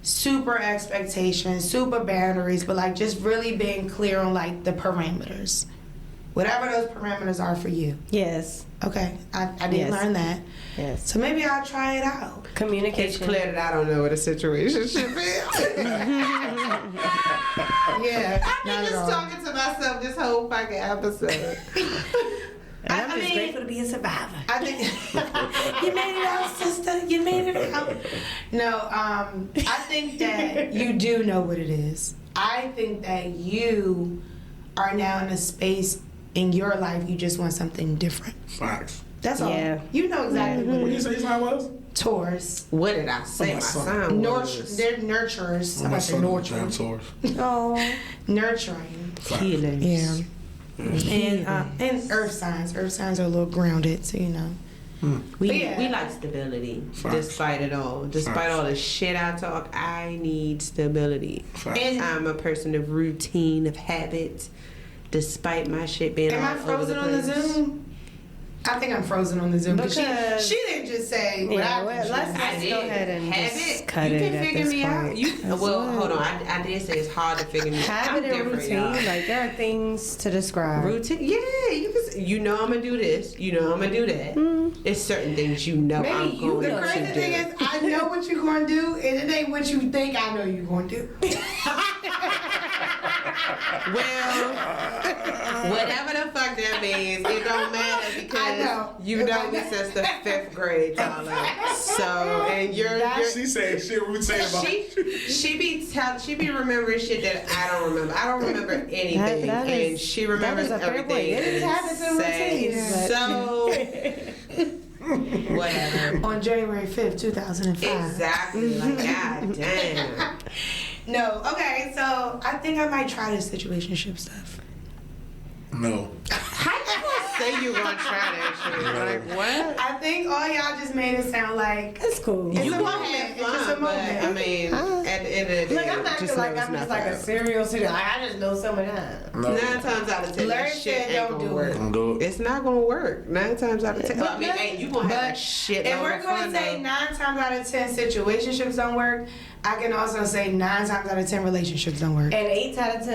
super expectations, super boundaries, but like just really being clear on like the parameters. Whatever those parameters are for you. Yes. Okay, I did Yes. learn that. Yes. So maybe I'll try it out. It's Communication. clear that I don't know what a situationship is. Yeah, I've not been at just all. talking to myself this whole fucking episode. And I'm just grateful to be a survivor. I think you made it out, sister. You made it out. No, I think that you do know what it is. I think that you are now in a space in your life you just want something different. Facts. That's all. Yeah. You know exactly what What it you is. say his name was? Taurus. What did I say? Oh, My son. son was They're nurturers. My I'm about to say son is a nurturers. damn Taurus. Oh. Nurturing. healers. Yeah. And earth signs. Earth signs are a little grounded, so you know. We Yeah. we like stability, Facts. despite it all. Despite Facts. all the shit I talk, I need stability. Facts. And I'm a person of routine, of habit. Despite my shit being am I all over frozen on the place. Zoom? I think I'm frozen on the Zoom because Because- she didn't just say what Yeah, I well, think she let's said. I Let's did. go ahead and Have just it. cut you it can at figure this me point. out. You That's well, what- hold on. I did say it's hard to figure me out. Habit I'm and different, routine, y'all. like there are things to describe. Routine, yeah. You know I'm gonna do this. You know I'm gonna do that. It's certain things you know Maybe I'm you going The know to crazy do. thing is, I know what you're going to do, and it ain't what you think I know you're going to do. Well, whatever the fuck that means, it don't matter I because know. you know me since the 5th grade, Tyler. So, and you're She said shit routine about she be remembering shit that I don't remember. I don't remember anything, That is- and she remembers that is a fair everything. point. It is and habits and sad. routines, So, whatever. On January 5th, 2005. Exactly. Like, god damn. No, okay, so I think I might try this situationship stuff. No. How you gonna say you gonna try that shit? Like what? I think all y'all just made it sound like It's cool. It's You a gonna moment. have It's just a fun, but moment. I mean, at the end of the day, Like I'm just acting know like it's I'm just not like a forever. serial citizen. I just know some of that. No. 9 times out of 10, Larry that shit said ain't don't gonna do work. it. Don't do it. It's not gonna work. 9 times out of 10. But I mean, hey, you gonna have a shit if we're load of going fun to say though. 9 times out of 10 situationships don't work, I can also say 9 times out of 10 relationships don't work. And 8 times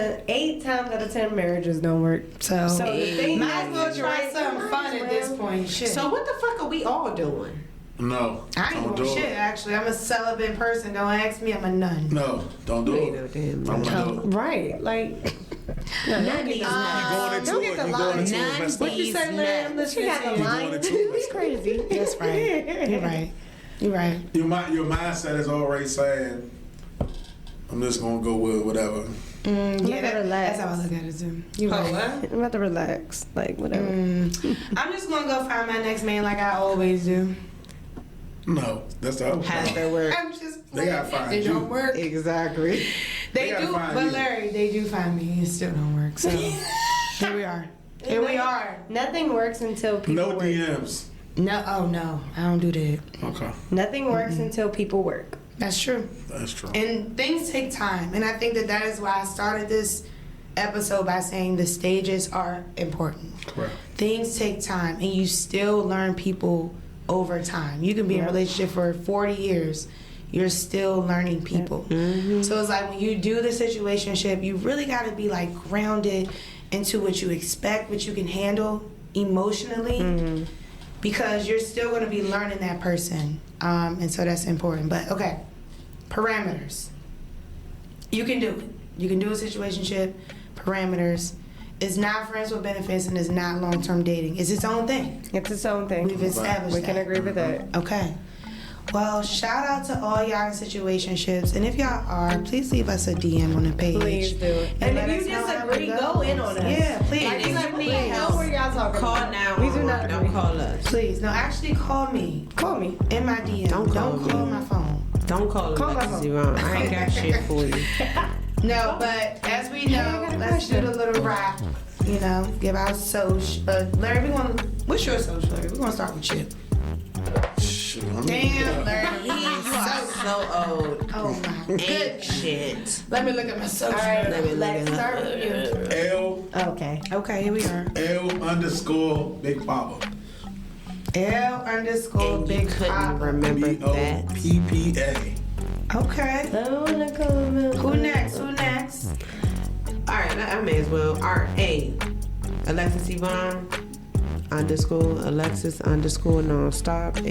out of 10 marriages don't work. So, So the thing might as well is, try right, something might fun as at this well. point. Shit. So what the fuck are we all doing? No. I ain't Don't doing do shit, it. actually. I'm a celibate person. Don't ask me. I'm a nun. No. Don't do Ain't no it. damn I'm gonna do it. Right, like no, don't get You going into don't it. get the You line. going into it. None messed of up. these Larry? I'm nuts. listening to you. You going into it. It's crazy. That's right. You're right. You're right. Your mindset is already saying, I'm just gonna go with whatever. Yeah, relax. that's how I look at it too. You're Oh, right. what? I'm about to relax, like whatever. I'm just gonna go find my next man like I always do. No. That's the other Has part. to work. I'm just They gotta find It you. don't work. Exactly. They gotta do, find but you. Larry, they do find me. It still don't work. So here we are. Here we are. Nothing works until people No work. DMs. No, oh no, I don't do that. Okay. Nothing works until people work. That's true. That's true. And things take time, and I think that that is why I started this episode by saying the stages are important. Correct. Things take time, and you still learn people over time. You can be in a relationship for 40 years. You're still learning people. So it's like when you do the situationship, you really got to be like grounded into what you expect, what you can handle emotionally, because you're still going to be learning that person. And so that's important. But okay, parameters. You can do it. You can do a situationship. Parameters. It's not friends with benefits, and it's not long-term dating. It's its own thing. It's its own thing. We've established We can that. agree with that. Okay. Well, shout out to all y'all in situationships, and if y'all are, please leave us a DM on the page. Please do it. And And let if us you know how disagree, it go goes. in on us. Yeah, please. And if Like, you what need the hell help, were y'all talking call about? now. We do not Don't agree. call us. Please, no, actually call me. Call me. In my DM. Don't call me. my phone. Don't call Call my Alexis phone. wrong. I ain't got shit for you. No, but as we know, I got a let's do question. the little rap. You know, give our social. Larry, what's your social, Larry? We're going to start with you. Shoot, I'm Damn, Larry. You are so old. Oh, my Ain't goodness. shit. Let me look at my social. All right, Let me look let's it up. start with you. Okay. Okay, here we are. L Big Papa. L underscore And you Big couldn't Papa. remember that. BOPPA. Okay. Who next? Who next? All right, I may as well. R.A. Alexis Yvonne _ Alexis _ nonstop ____.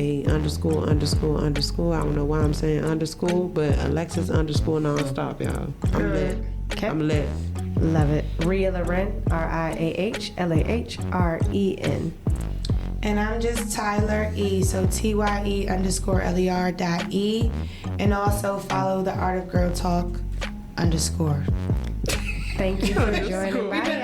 I don't know why I'm saying underscore, but Alexis _ nonstop, y'all. I'm lit. Okay. I'm lit. Love it. Riah Laren, RIAH LAHREN. And I'm just Tyler E. So TYE_LER.E. And also follow the Art of Girl Talk _. Thank you for joining. Bye.